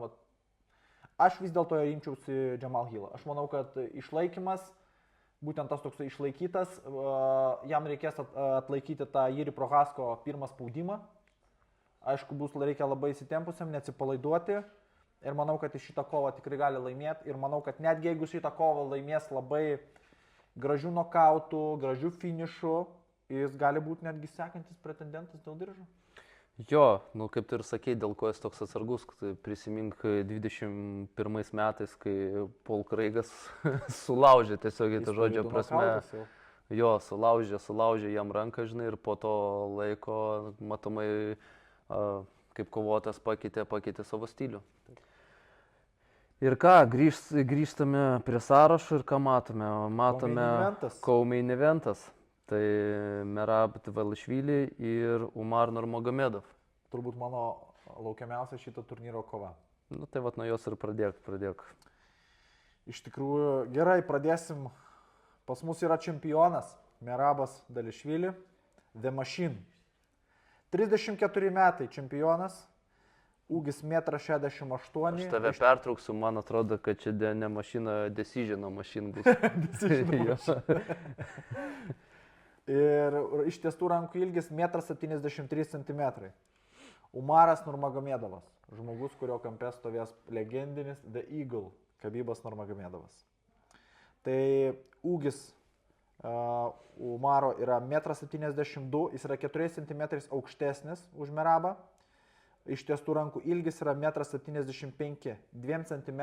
aš vis dėlto rinkčiausi Jamal Hillą. Aš manau, kad išlaikymas, būtent tas toks išlaikytas, jam reikės atlaikyti tą Jiri Prochasko pirmą spaudimą. Aišku, bus reikia labai įsitempusiam, neatsipalaiduoti. Ir manau, kad šitą kovą tikrai gali laimėti. Ir manau, kad netgi jeigu šitą kovą laimės labai gražių nokautų, gražių finišų, jis gali būti netgi sekantis pretendentas dėl diržo. Jo, nu kaip tu ir sakei, dėl ko jis toks atsargus, prisimink 21 metais, kai Paul Craigas sulaužė tiesiog į tą žodžio prasme. Jo, sulaužė jam ranką, žinai, ir po to laiko matomai kaip kovotas pakeitė savo stilių. Ir ką, grįžtame prie sąrašo ir ką matome? Matome Co-main eventas. Tai Merab Dvalishvili ir Umar Nurmagomedov. Turbūt mano laukiamiausia šito turnyro kova. Nu tai vat nuo jos ir pradėk. Iš tikrųjų, gerai, pradėsim. Pas mus yra čempionas Merabas Dvalishvili, The Machine. 34 metai čempionas, ūgis 1,68 m. Aš tave pertrauksiu, man atrodo, kad čia ne mašina, decisiono mašina bus. Ir ištiestų rankų ilgis 1,73 m. Umaras Nurmagomedovas, žmogus, kurio kampe stovės legendinis The Eagle, Khabibas Nurmagomedovas. Tai ūgis Umaro yra 1,72 m, jis yra 4 cm aukštesnis už Merabą. Ištiestų rankų ilgis yra 1,75 m, 2 cm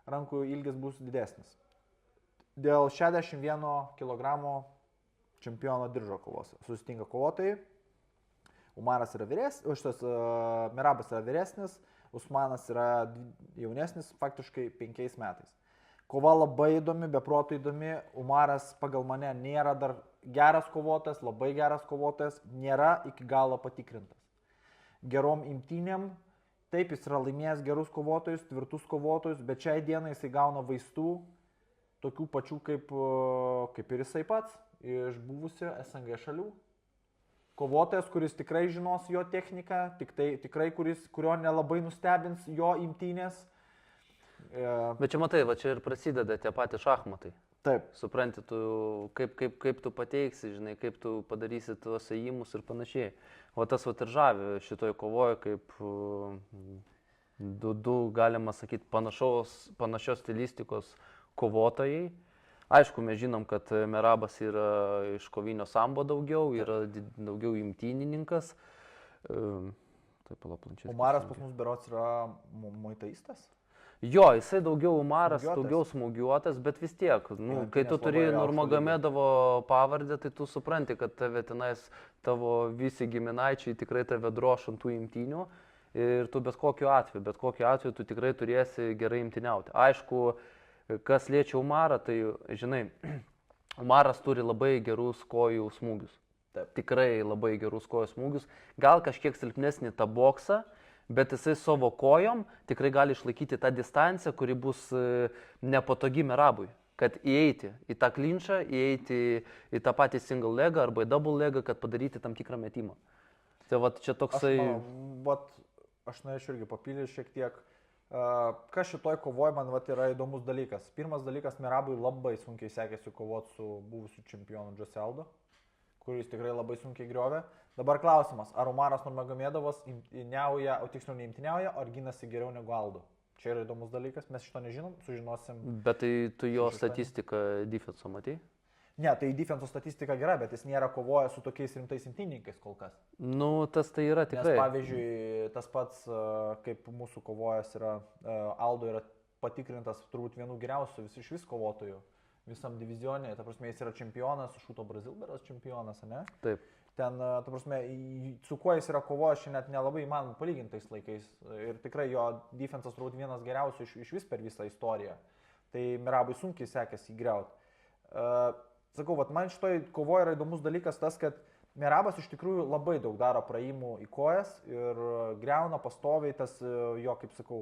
rankų ilgis bus didesnis. Dėl 61 kg čempiono diržo kovos susitinka kovotojai. Umaras yra vyresnis, Merabas yra vyresnis, Usmanas yra jaunesnis, faktiškai 5 metais. Kova labai įdomi, beproto įdomi. Umaras pagal mane nėra dar geras kovotojas, labai geras kovotojas, nėra iki galo patikrintas. Gerom imtynėm, taip jis yra laimėjęs gerus kovotojus, tvirtus kovotojus, bet šiai dienai jisai gauna vaistų, tokių pačių kaip ir jisai pats, iš buvusių SNG šalių. Kovotojas, kuris tikrai žinos jo techniką, tikrai kurio nelabai nustebins jo imtynės. Bet čia matai, va čia ir prasideda tie patys šachmatai. Taip. Supranti, tu, kaip tu pateiksi, žinai, kaip tu padarysi tuos ėjimus ir panašiai. O tas va ir žavi šitoje kovoje, kaip du galima sakyti, panašios stilistikos kovotojai. Aišku, mes žinom, kad Merabas yra iš kovinio sambo daugiau, yra daugiau imtynininkas. Umaras pas mus berods yra muitaistas? Jo, jisai daugiau Umaras, daugiau smūgiuotas, bet vis tiek, kai tu turi Nurmagomedovo pavardę, tai tu supranti, kad tavo visi giminaičiai tikrai tave droš ant tų imtynių ir tu bet kokiu atveju tu tikrai turėsi gerai imtyniauti. Aišku, kas liečia Umarą, tai žinai, Umaras turi labai gerus kojų smūgius. Taip. Tikrai labai gerus kojų smūgius, gal kažkiek silpnesnį tą boksą, bet jisai savo kojom tikrai gali išlaikyti tą distanciją, kuri bus nepatogi Merabui. Kad įeiti į tą klinčą, įeiti į tą patį single legą arba į double legą, kad padaryti tam tikrą metimą. Tai va čia toksai... Aš norėčiau irgi papildyti šiek tiek. Kas šitoj kovoje man yra įdomus dalykas. Pirmas dalykas, Merabui labai sunkiai sekėsi kovoti su buvusiu čempionu Jose Aldo, kuris tikrai labai sunkiai griovė. Dabar klausimas, ar Umaras Nurmagomedovas imtyniauja, o tiksliau neimtyniauja, ar ginasi geriau negu Aldo? Čia yra įdomus dalykas, mes šito nežinom, sužinosim. Bet tai tu jo statistiką defenso matei? Ne, tai defenso statistika gera, bet jis nėra kovojęs su tokiais rimtais imtynininkais kol kas. Nu, tas tai yra tikrai. Nes pavyzdžiui, tas pats, kaip mūsų kovojas yra, Aldo yra patikrintas turbūt vienų geriausių iš vis kovotojų visam divizionė, ta prasme, jis yra čempionas, Šūto Brazilberas čempionas, ne? Taip. Ten, ta prasme, su kuo jis yra kovojęs, šiandien net nelabai įmanoma palyginti tais laikais. Ir tikrai jo defensas turbūt vienas geriausių iš vis per visą istoriją. Tai Merabui sunkiai sekėsi įgriauti. Sakau, man šitoj kovoje yra įdomus dalykas tas, kad Merabas iš tikrųjų labai daug daro praėjimų į kojas ir greuna pastoviai tas jo, kaip sakau,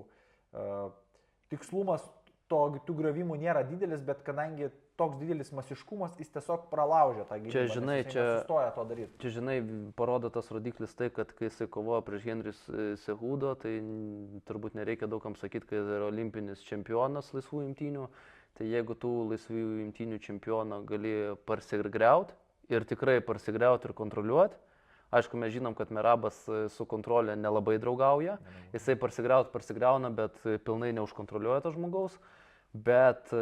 tikslumas tų griovimų nėra didelis, bet kadangi toks didelis masiškumas, jis tiesiog pralaužia tą gynybą, Čia, nesustoja to daryti. Čia, žinai, parodo tas rodiklis tai, kad kai jisai kovojo prieš Henris Cejudo, tai turbūt nereikia daugam sakyti, kad yra olimpinis čempionas laisvų imtynių, tai jeigu tų laisvų imtynių čempioną gali parsigriauti ir tikrai parsigriauti ir kontroliuoti, aišku, mes žinom, kad Merabas su kontrolė nelabai draugauja, jisai parsigriauna, bet pilnai neužkontroliuoja to žmogaus, bet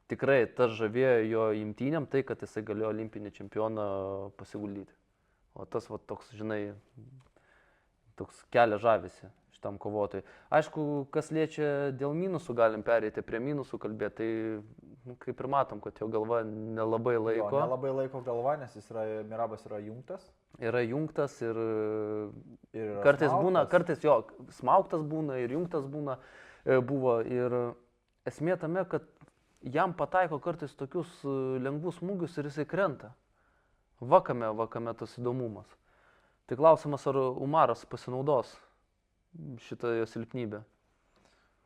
tikrai tas žavėjo jo imtynėm tai, kad jisai galėjo olimpinį čempioną pasiguldyti. O tas toks, žinai, toks kelia žavisi šitam kovotojui. Aišku, kas liečia dėl minusų, galim pereiti prie minusų kalbėti, tai kaip ir matom, kad jo galva nelabai laiko. Jo, nelabai laiko galva, nes Merabas yra jungtas. Yra jungtas ir kartais smaugtas. Būna, kartais jo smaugtas būna ir jungtas buvo. Ir esmė tame, kad jam pataiko kartais tokius lengvus smūgius ir jisai krenta. Vakame tas įdomumas. Tai klausimas, ar Umaras pasinaudos šitą jo silpnybę.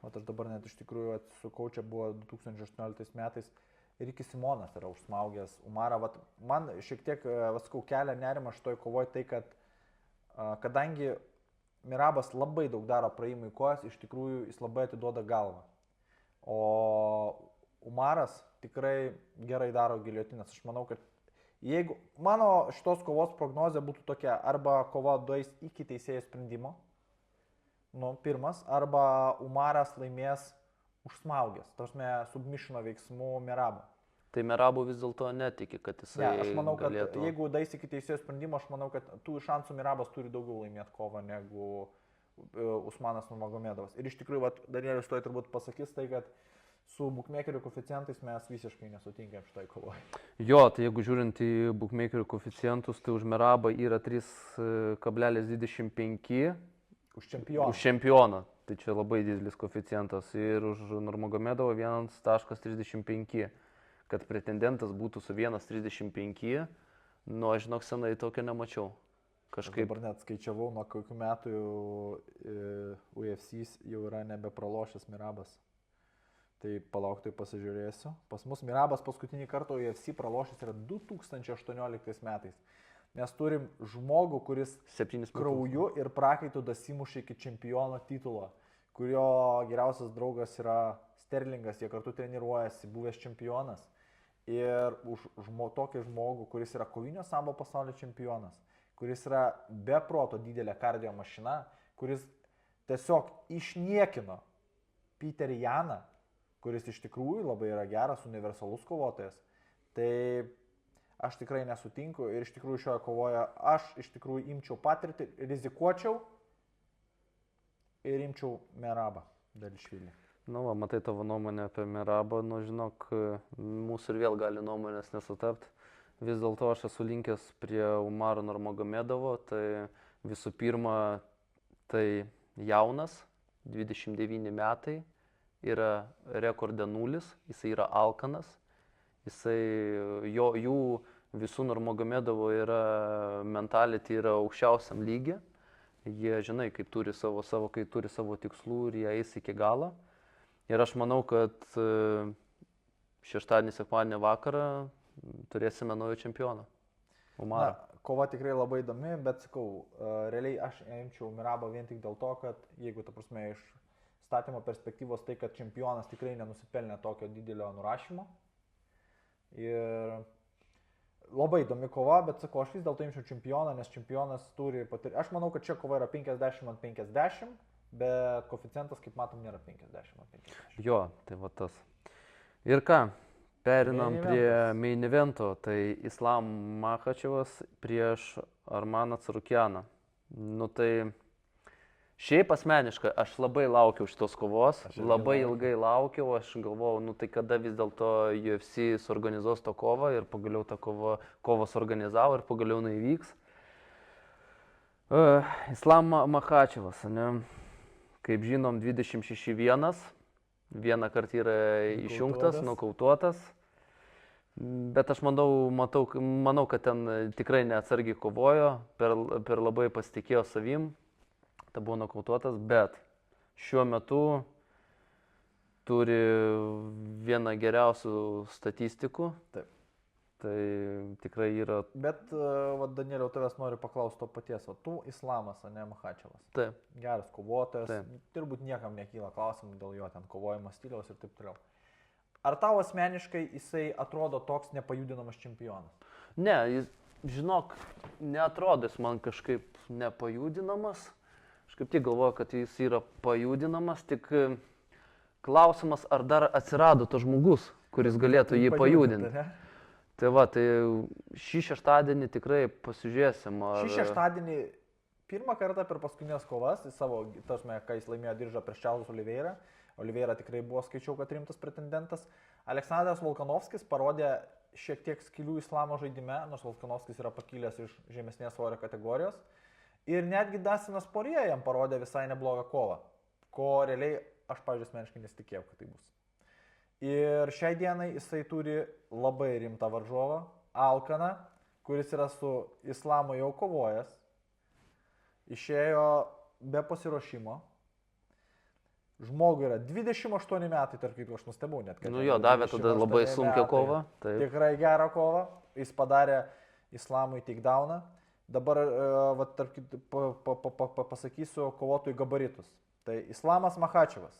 O aš dabar net iš tikrųjų atsukau, čia buvo 2018 metais, Rikis Simonas yra užsmaugęs Umarą. Man šiek tiek, kelia nerima šitoj kovoje tai, kad kadangi Merabas labai daug daro praėjimų į kojas, iš tikrųjų jis labai atiduoda galvą. O Umaras tikrai gerai daro giliotinas. Aš manau, kad jeigu mano šitos kovos prognozė būtų tokia, arba kova duos iki teisėjo sprendimo, pirmas, arba Umaras laimės užsmaugęs, tarsi submišino veiksmų Merabą. Tai Merabų vis dėlto netiki, kad jisai galėtų. Aš manau, kad jeigu duos iki teisėjo sprendimo, aš manau, kad tų šansų Merabas turi daugiau laimėti kovą negu Usmanas Nurmagomedovas. Ir iš tikrųjų, Danielius toj turbūt pasakys tai, kad su bookmakerių koeficientais mes visiškai nesutinkam šitai kovai. Jo, tai jeigu žiūrint į bookmakerių koeficientus, tai už Merabą yra 3,25 už čempioną. Už čempioną. Tai čia labai didelis koeficientas. Ir už Nurmagomedovą 1,35. Kad pretendentas būtų su 1,35, aš žinok, senai tokio nemačiau. Kažkaip. Aš dabar net skaičiavau, nuo kokių metų UFC jau yra nebepralošęs Merabas. Tai palauk, tai pasižiūrėsiu. Pas mus Merabas paskutinį kartą UFC pralošęs yra 2018 metais. Mes turim žmogų, kuris krauju ir prakaitu dasimušė iki čempiono titulo, kurio geriausias draugas yra Sterlingas, jie kartu treniruojasi, buvęs čempionas. Ir už tokį žmogų, kuris yra kovinio sambo pasaulio čempionas, kuris yra be proto didelė kardio mašina, kuris tiesiog išniekino Peterį Janą, kuris iš tikrųjų labai yra geras, universalus kovotojas, tai aš tikrai nesutinku ir iš tikrųjų šioje kovoje aš iš tikrųjų imčiau patirtį, rizikuočiau ir imčiau Merabą Dališvilį. Matai tavo nuomonę apie Merabą, žinok, mūsų ir vėl gali nuomonės nesutapti. Vis dėlto aš esu linkęs prie Umaro Nurmagomedovo, tai visų pirma, tai jaunas, 29 metai, yra rekorde 0, jisai yra alkanas, jų visų Nurmagomedovo yra mentality yra aukščiausiam lygiai, jie žinai, kai turi savo tikslų ir jie eis iki galo. Ir aš manau, kad šeštadienį, sekmadienį vakarą turėsime naują čempioną. Umarą. Kova tikrai labai įdomi, bet sakau, realiai aš imčiau Merabą vien tik dėl to, kad jeigu, ta prasme, iš statymo perspektyvos tai, kad čempionas tikrai nenusipelnė tokio didelio nurašymo. Ir labai įdomi kova, bet sakau, aš vis dėlto imčiau čempioną, nes čempionas turi patirti. Aš manau, kad čia kova yra 50-50. Bet koeficientas, kaip matom, nėra 50/50. Jo, tai va tas. Ir ką, perinam prie main evento, tai Islam Makhačevas prieš Armaną Carukianą. Tai Šiaip asmeniškai, aš labai laukiau šitos kovos, Aš irgi labai laukiu. ilgai laukiau, aš galvojau, nu tai kada vis dėlto UFC suorganizuos tą kovą ir pagaliau tą kovą suorganizavo ir pagaliau jinai įvyks. Islam Makhačevas, ne? Kaip žinom, 26-1, vieną kartą yra išjungtas, nokautuotas. Bet aš manau, kad ten tikrai neatsargiai kovojo, per labai pasitikėjo savim, ta buvo nokautuotas, bet šiuo metu turi vieną geriausių statistikų. Taip. Tai tikrai yra. Bet, Danieliau, tavęs noriu paklausti to paties. Tu Islamas, ne Makhačevas. Taip. Geras kovotojas. Taip. Turbūt niekam nekyla klausimų dėl jo ten kovojimo stiliaus ir taip toliau. Ar tau asmeniškai jisai atrodo toks nepajudinamas čempionas? Ne, žinok, neatrodo jis man kažkaip nepajudinamas. Aš kaip tik galvoju, kad jis yra pajudinamas, tik klausimas, ar dar atsirado tas žmogus, kuris galėtų jį pajudinti. Tai va, tai šį šeštadienį tikrai pasižiūrėsim. Šį šeštadienį pirmą kartą per paskutinės kovas, kai jis laimėjo diržą prieš Čarlzą Oliveirą, Oliveira tikrai buvo, skaičiau, kad rimtas pretendentas. Aleksandras Volkanovskis parodė šiek tiek skylių Islamo žaidime, nors Volkanovskis yra pakilęs iš žemesnės svorio kategorijos. Ir netgi Dustinas Poirier jam parodė visai neblogą kovą, ko realiai aš, pavyzdžiui, asmeniškai nesitikėjau, kad tai bus. Ir šiai dienai jisai turi labai rimtą varžovą, Alkaną, kuris yra su Islamu jau kovojęs, išėjo be pasiruošimo. Žmogui yra 28 metai, tarp kitko, aš nustebau net, kad... Nu jo, davė tada labai sunkią kovą. Taip. Tikrai gerą kovą. Jis padarė Islamui takedowną. Dabar pasakysiu kovotojų gabaritus. Tai Islamas Makhačevas.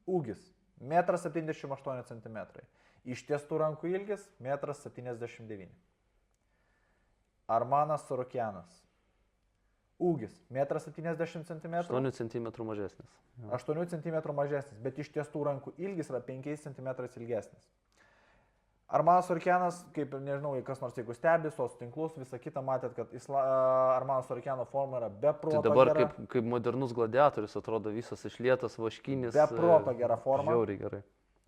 Ūgis 1,78 cm. Ištiestų rankų ilgis 1,79 m. Armanas Sorokianas. Ūgis 1,70 cm. 8 cm mažesnis. 8 cm mažesnis, bet iš tiesų rankų ilgis yra 5 cm ilgesnis. Armanas Sorokianas, kaip nežinau, kas nors jeigu stebi, sos tinklus, visą kitą matėt, kad Armanas Sorokiano forma yra be proto gera. Tai dabar kaip modernus gladiatorius atrodo visas išlietas, vaškinis. Be proto gera forma. Žiauriai gerai.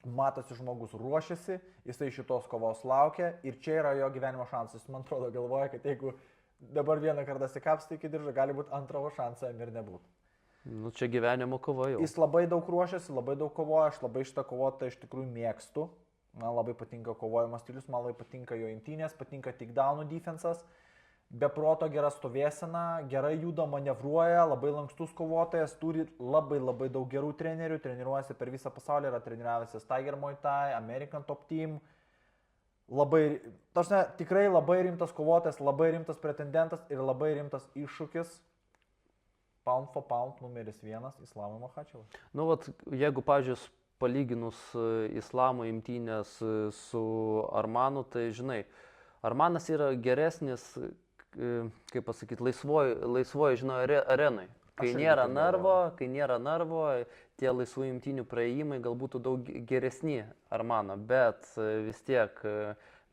Matosi, žmogus ruošiasi, jisai šitos kovos laukia ir čia yra jo gyvenimo šansas. Man atrodo, galvoja, kad jeigu dabar vieną kartą sikapstai iki diržo, gali būti antravo šansą ir nebūtų. Nu, čia gyvenimo kova jau. Jis labai daug ruošiasi, labai daug kovoja, aš labai šitą kovotą iš tikrųjų mėgstu. Man labai patinka kovojimo stilius, man labai patinka jo imtynės, patinka takedownų defensas. Be proto gera stovėsena, gerai juda, manevruoja, labai lankstus kovotojas, turi labai daug gerų trenerių, treniruojasi per visą pasaulį, yra treniravęsis Tiger Muay Thai, American Top Team. Tikrai labai rimtas kovotojas, labai rimtas pretendentas ir labai rimtas iššūkis. Pound for pound numeris 1 Islamui Makhačevui. Nu, vat, jeigu, pavyzdžiui, palyginus Islamo imtynės su Armanu, tai žinai, Armanas yra geresnis, kaip pasakyti, laisvoji, žinai, arenai. Kai nėra narvo, tie laisvų imtynių praėjimai galbūt daug geresni Armano, bet vis tiek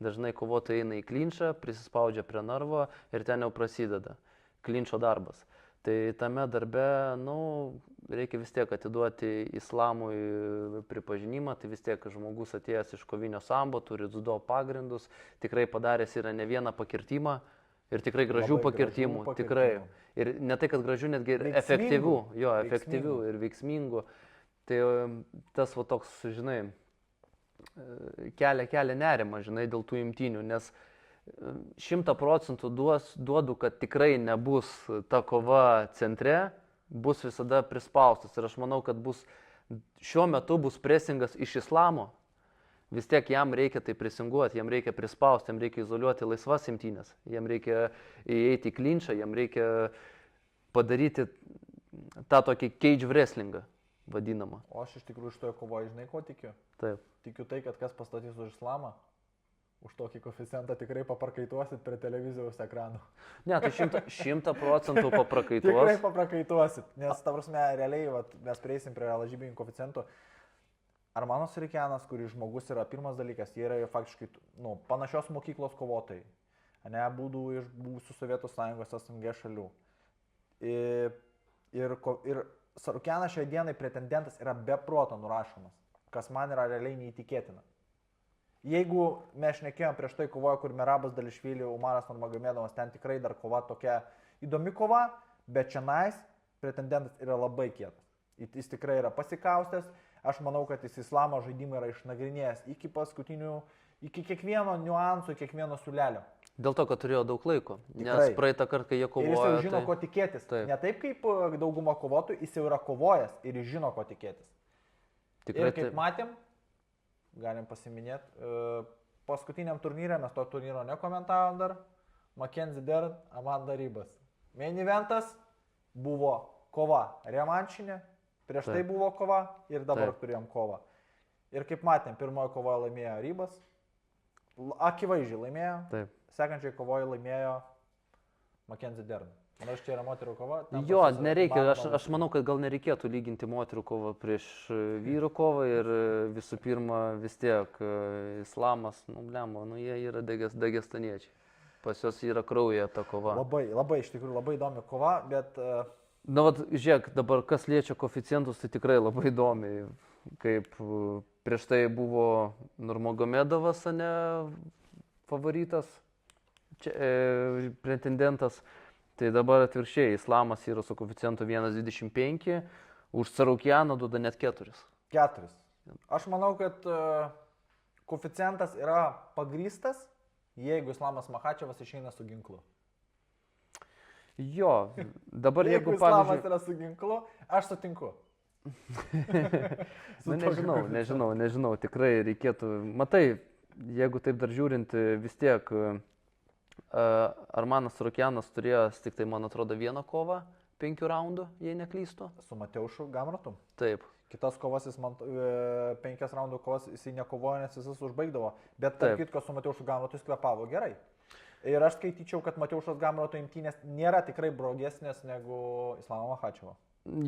dažnai kovotojai eina į klinčą, prisispaudžia prie narvo ir ten jau prasideda klinčo darbas. Tai tame darbe, reikia vis tiek atiduoti Islamui pripažinimą, tai vis tiek žmogus atėjęs iš kovinio sambo, turi judo pagrindus, tikrai padaręs yra ne vieną pakirtimą ir tikrai gražių pakirtimų, tikrai. Ir ne tai, kad gražių, netgi ir efektyvių ir veiksmingų. Tai tas va toks, žinai, kelia nerimą, žinai, dėl tų imtynių, nes 100% duodu, kad tikrai nebus ta kova centre, bus visada prispaustas. Ir aš manau, kad šiuo metu bus presingas iš Islamo. Vis tiek jam reikia tai presinguoti, jam reikia prispausti, jam reikia izoliuoti laisvas imtynės, jam reikia įeiti į klinčą, jam reikia padaryti tą tokį cage wrestlingą vadinamą. O aš iš tikrųjų iš toje kovoje, žinai, ko tikiu? Taip. Tikiu tai, kad kas pastatys už Islamą, už tokį koeficientą tikrai paprakaituosit prie televizoriaus ekranų. Ne, tai 100% paprakaituos. Tikrai paprakaituosit, nes, ta prasme, realiai, mes prieisim prie lažybinių koeficientų. Armanas Sorokianas, kuris žmogus yra pirmas dalykas, jie yra faktiškai panašios mokyklos kovotojai, būdų iš buvusių Sovietų Sąjungos SNG šalių. Ir Sarukianas šiai dienai pretendentas yra be proto nurašomas, kas man yra realiai neįtikėtina. Jeigu mes šnekėjom prieš tai kovoje, kur Merabas Dališvili, Umaras Nurmagomedovas, ten tikrai dar kova tokia įdomi kova, bet šiandien pretendentas yra labai kietas. Jis tikrai yra pasikaustęs, aš manau, kad jis islamo žaidimą yra išnagrinėjęs iki kiekvieno niuansų, kiekvieno siūlelio. Dėl to, kad turėjo daug laiko, Tikrai. nes praeitą kartą, kai jie kovojo... Ir jis jau žino, ko tikėtis. Taip. Ne taip kaip dauguma kovotojų, jis jau yra kovojęs ir jis žino, ko tikėtis. Tikrai Ir kaip matėm, galim pasiminėti, paskutiniam turnyrė, mes to turnyro nekomentavom dar, Mackenzie Dern, Amanda Ribas. Main eventas buvo kova revanšinė, prieš tai buvo kova ir dabar turėjom kovą. Ir kaip matėm, pirmojo kovoje laimėjo Ribas, akivaizdžiai laimėjo, sekančiai kovoje laimėjo Mackenzie Dern. Manau, čia yra moterų kova. Jo, nereikia, aš manau, kad gal nereikėtų lyginti moterų kovą prieš vyrų kovą ir visų pirma vis tiek islamas, jie yra dagestaniečiai. Pas jos yra kraujyje ta kova. Labai, iš tikrųjų, labai įdomi kova, bet... Na, žiūrėk, dabar kas liečia koeficientus, tai tikrai labai įdomi. Kaip prieš tai buvo Nurmagomedovas, ne favoritas, pretendentas. Tai dabar atvirkščiai, islamas yra su koeficientu 1,25, už Sarukianą duoda net 4. 4. Aš manau, kad koeficientas yra pagrįstas, jeigu Islamas Makhačevas išeina su ginklu. Jo, dabar jeigu Islamas yra su ginklu, aš sutinku. Nežinau, tikrai reikėtų. Matai, jeigu taip dar žiūrint, vis tiek Armanas Sarukianas turėjo tik tai, man atrodo, vieną kovą, 5 raundų, jei neklystu. Su Mateušu Gamrotu? Taip. Kitas kovas, 5 raundų kovas jisai nekovojo, nes jis užbaigdavo. Bet tarp kitko su Mateušu Gamrotu jis kvepavo gerai. Ir aš skaityčiau, kad Mateušas Gamroto imtynės nėra tikrai blogesnės negu Islamo Makhačevo.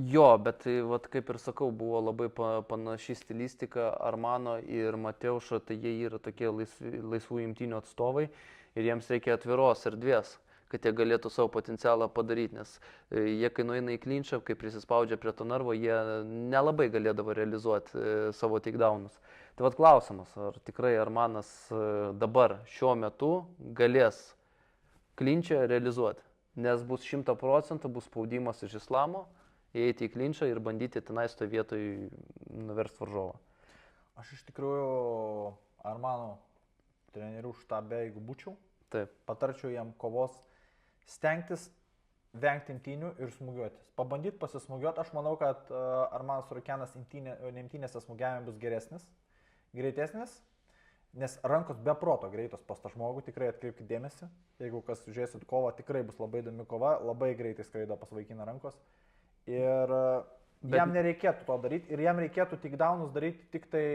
Jo, bet kaip ir sakau, buvo labai panaši stilistika Armano ir Mateušo, tai jie yra tokie laisvų imtynių atstovai ir jiems reikia atviros erdvės, kad jie galėtų savo potencialą padaryti, nes jie, kai nueina į klinčą, kai prisispaudžia prie to narvo, jie nelabai galėdavo realizuoti savo takedownus. Tai klausimas, ar tikrai Armanas dabar šiuo metu galės klinčią realizuoti, nes bus 100% bus spaudimas iš Islamo, įeiti į klinčą ir bandyti tenais to vietoj nuversti varžovą. Aš iš tikrųjų Armano trenerių štabe, jeigu būčiau, patarčiau jam kovos stengtis vengti imtynių ir smūgiuotis. Pabandyti pasismūgiuoti, aš manau, kad Armanas Sarukianas imtynėse smūgiavime bus geresnis, greitesnis, nes rankos be proto greitos pas tą žmogų, tikrai atkreipkite dėmesį. Jeigu kas žiūrėsit kovą, tikrai bus labai įdomi kova, labai greitai skraido pas vaikiną rankos. Ir jam nereikėtų to daryti ir jam reikėtų takedownus daryti tik tai,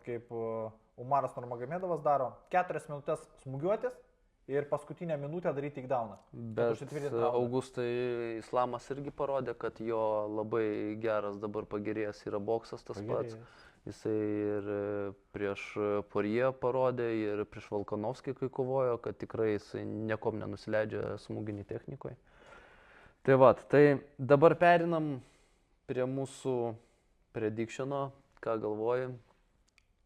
kaip Umaras Nurmagomedovas daro, 4 minutės smūgiuotis ir paskutinę minutę daryti takedowną. Bet Augustai Islamas irgi parodė, kad jo labai geras dabar pagerėjęs yra boksas tas pats. Jisai ir prieš Poirier parodė, ir prieš Volkanovskį, kai kovojo, kad tikrai jisai niekom nenusileidžia smūginį technikoje. Tai dabar perinam prie mūsų predictiono, ką galvoji?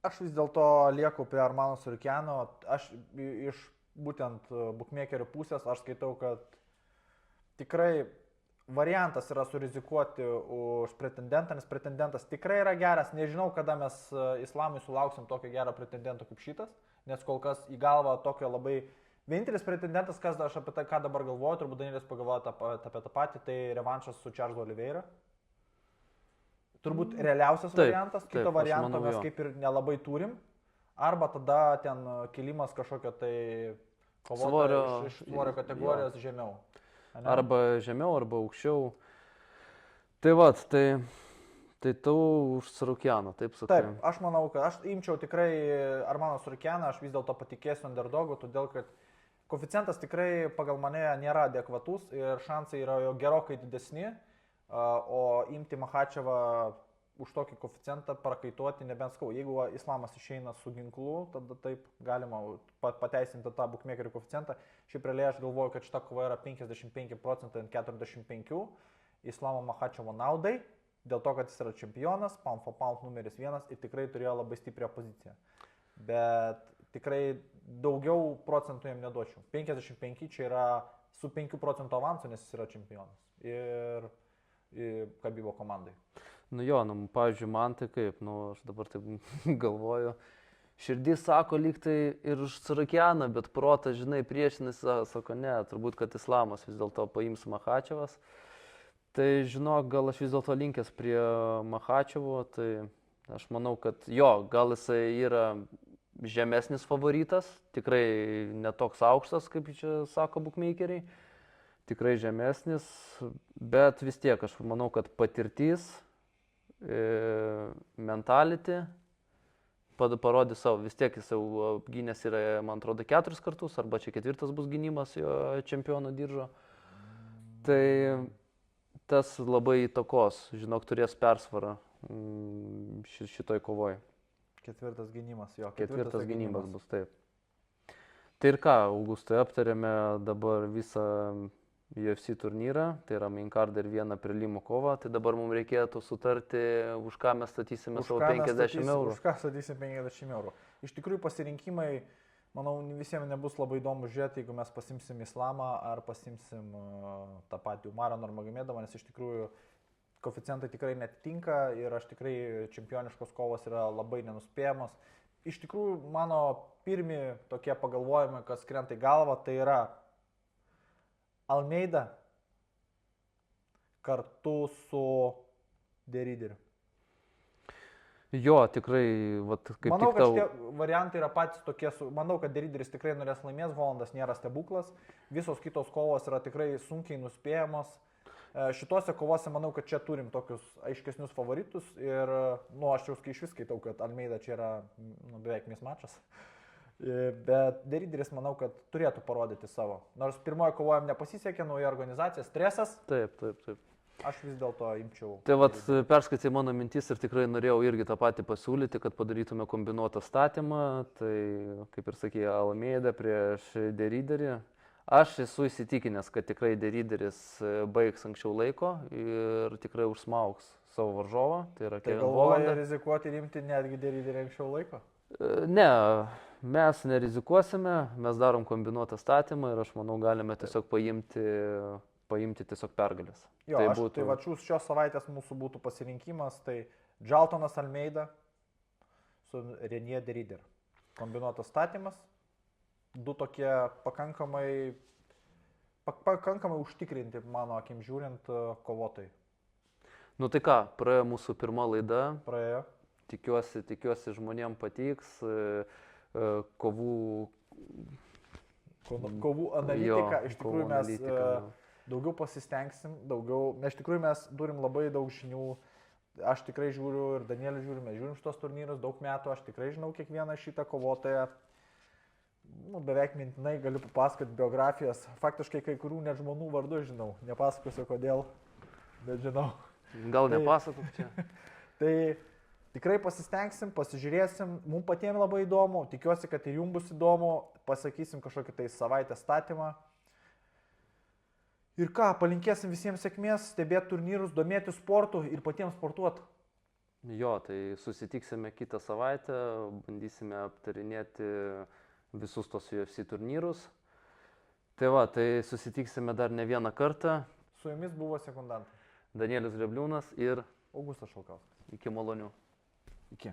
Aš vis dėlto lieku prie Armano Sarukiano, aš iš būtent bookmakerių pusės, aš skaitau, kad tikrai variantas yra surizikuoti už pretendentą, nes pretendentas tikrai yra geras. Nežinau, kada mes Islamui sulauksim tokio gero pretendento kaip šitas, nes kol kas į galvą tokio labai... Vienintelis pretendentas, kas aš apie tai, ką dabar galvoju, turbūt Danielis pagalvoja apie tą patį, tai revanšas su Charles Oliveira. Turbūt realiausias variantas, kito varianto mes kaip ir nelabai turim. Arba tada ten kilimas kažkokio tai kovotojo iš svorio kategorijos žemiau. Arba žemiau, arba aukščiau. Tai tau už Sarukianą, taip sakai. Taip, aš manau, kad aš imčiau tikrai Armano Sarukianą, aš vis dėlto patikėsiu underdogų, todėl kad koeficientas tikrai pagal mane nėra adekvatus ir šansai yra jo gerokai didesni, o imti Makhačevą už tokį koeficientą prakaituoti nebent skau. Jeigu Islamas išeina su ginklu, tada taip galima pateisinti tą bookmakerių koeficientą. Šiaip realiai aš galvoju, kad šita kova yra 55% ant 45 Islamo Makhachevo naudai, dėl to, kad jis yra čempionas, pound for pound numeris 1 ir tikrai turėjo labai stiprią poziciją. Bet tikrai daugiau procentų jam neduočiau. 55 čia yra su 5 procentų avansu, nes jis yra čempionas. Ir Khabibo komandai. Nu jo, pavyzdžiui, man tai kaip, aš dabar taip galvoju. Širdis sako lyg tai ir už Carakianą, bet protas, žinai, priešinasi, sako ne, turbūt, kad Islamas vis dėlto paims Makhačevas. Tai žinok, gal aš vis dėlto linkęs prie Makhačevo, tai aš manau, kad jo, gal jisai yra žemesnis favoritas, tikrai netoks aukštas, kaip čia sako bookmakeriai, tikrai žemesnis, bet vis tiek aš manau, kad patirtis, mentality, parodys savo, vis tiek jis jau apgynęs yra, man atrodo, 4 kartus, arba čia 4 bus gynimas jo čempiono diržo. Tai tas labai įtakos, žinok, turės persvarą šitoj kovoj. 4 gynimas, jo. 4 gynimas bus, taip. Tai ir ką, Augustai, aptarėme dabar visą UFC turnyrą, tai yra main card ir vieną prelimų kovą, tai dabar mums reikėtų sutarti, už ką mes statysime savo 50 eurų. Už ką statysim 50 eurų. Iš tikrųjų pasirinkimai, manau, visiems nebus labai įdomu žiūrėti, jeigu mes pasimsim Islamą ar pasimsim tą patį Umarą Nurmagomedovą, nes iš tikrųjų koeficientai tikrai netitinka ir aš tikrai čempioniškos kovos yra labai nenuspėjamos. Iš tikrųjų, mano pirmi tokie pagalvojimai, kas krenta į galvą, tai yra Almeida kartu su Derideriu. Jo, tikrai, kaip manau, tik tau... Manau, kad šitie variantai yra patys tokie, manau, kad Derideris tikrai norės laimės, Volandas nėra stebuklas, visos kitos kovos yra tikrai sunkiai nuspėjamos. Šitose kovose manau, kad čia turim tokius aiškesnius favoritus ir, aš jau iš vis skaitau, kad Almeida čia yra beveik mismačas. Bet Derideris manau, kad turėtų parodyti savo. Nors pirmoje kovoje nepasisekė, nauja organizacija, stresas. Taip. Aš vis dėlto imčiau. Tai perskaitai mano mintis ir tikrai norėjau irgi tą patį pasiūlyti, kad padarytume kombinuotą statymą. Tai, kaip ir sakė, Almeida prieš Deriderį. Aš esu įsitikinęs, kad tikrai Derideris baigs anksčiau laiko ir tikrai užsmaugs savo varžovą. Tai yra Kevin Volandą. Tai galvoja rizikuoti ir imti netgi Deriderį anksčiau laiko? Ne, mes nerizikuosime, mes darom kombinuotą statymą ir aš manau galime tiesiog paimti tiesiog pergalės. Jo, tai va šios savaitės mūsų būtų pasirinkimas, tai Jaltonas Almeida su Renier Derider. Kombinuotas statymas, du tokie pakankamai užtikrinti, mano akim žiūrint, kovotojai. Nu tai ką, praėjo mūsų pirma laida. Praėjo. Tikiuosi žmonėms patiks, kovų analitika, iš tikrųjų mes daugiau pasistengsim, iš tikrųjų mes turim labai daug žinių, aš tikrai žiūriu ir Danieliu žiūriu, mes žiūrim šitos turnyrus daug metų, aš tikrai žinau kiekvieną šitą kovotoją, beveik mintinai galiu papasakoti biografijas, faktiškai kai kurių net žmonų vardų žinau, nepasakosiu kodėl, bet žinau. Gal nepasakok čia. Tai tikrai pasistengsim, pasižiūrėsim, mums patiems labai įdomu, tikiuosi, kad ir jums bus įdomu, pasakysim kažkokį tai savaitės statymą. Ir ką, palinkėsim visiems sėkmės, stebėti turnyrus, domėti sportu ir patiems sportuoti. Jo, tai susitiksime kitą savaitę, bandysime aptarinėti visus tos UFC turnyrus. Tai susitiksime dar ne vieną kartą. Su jumis buvo sekundantai. Danielius Grėbliūnas ir Augustas Šalkauskas. Iki malonių. Iki.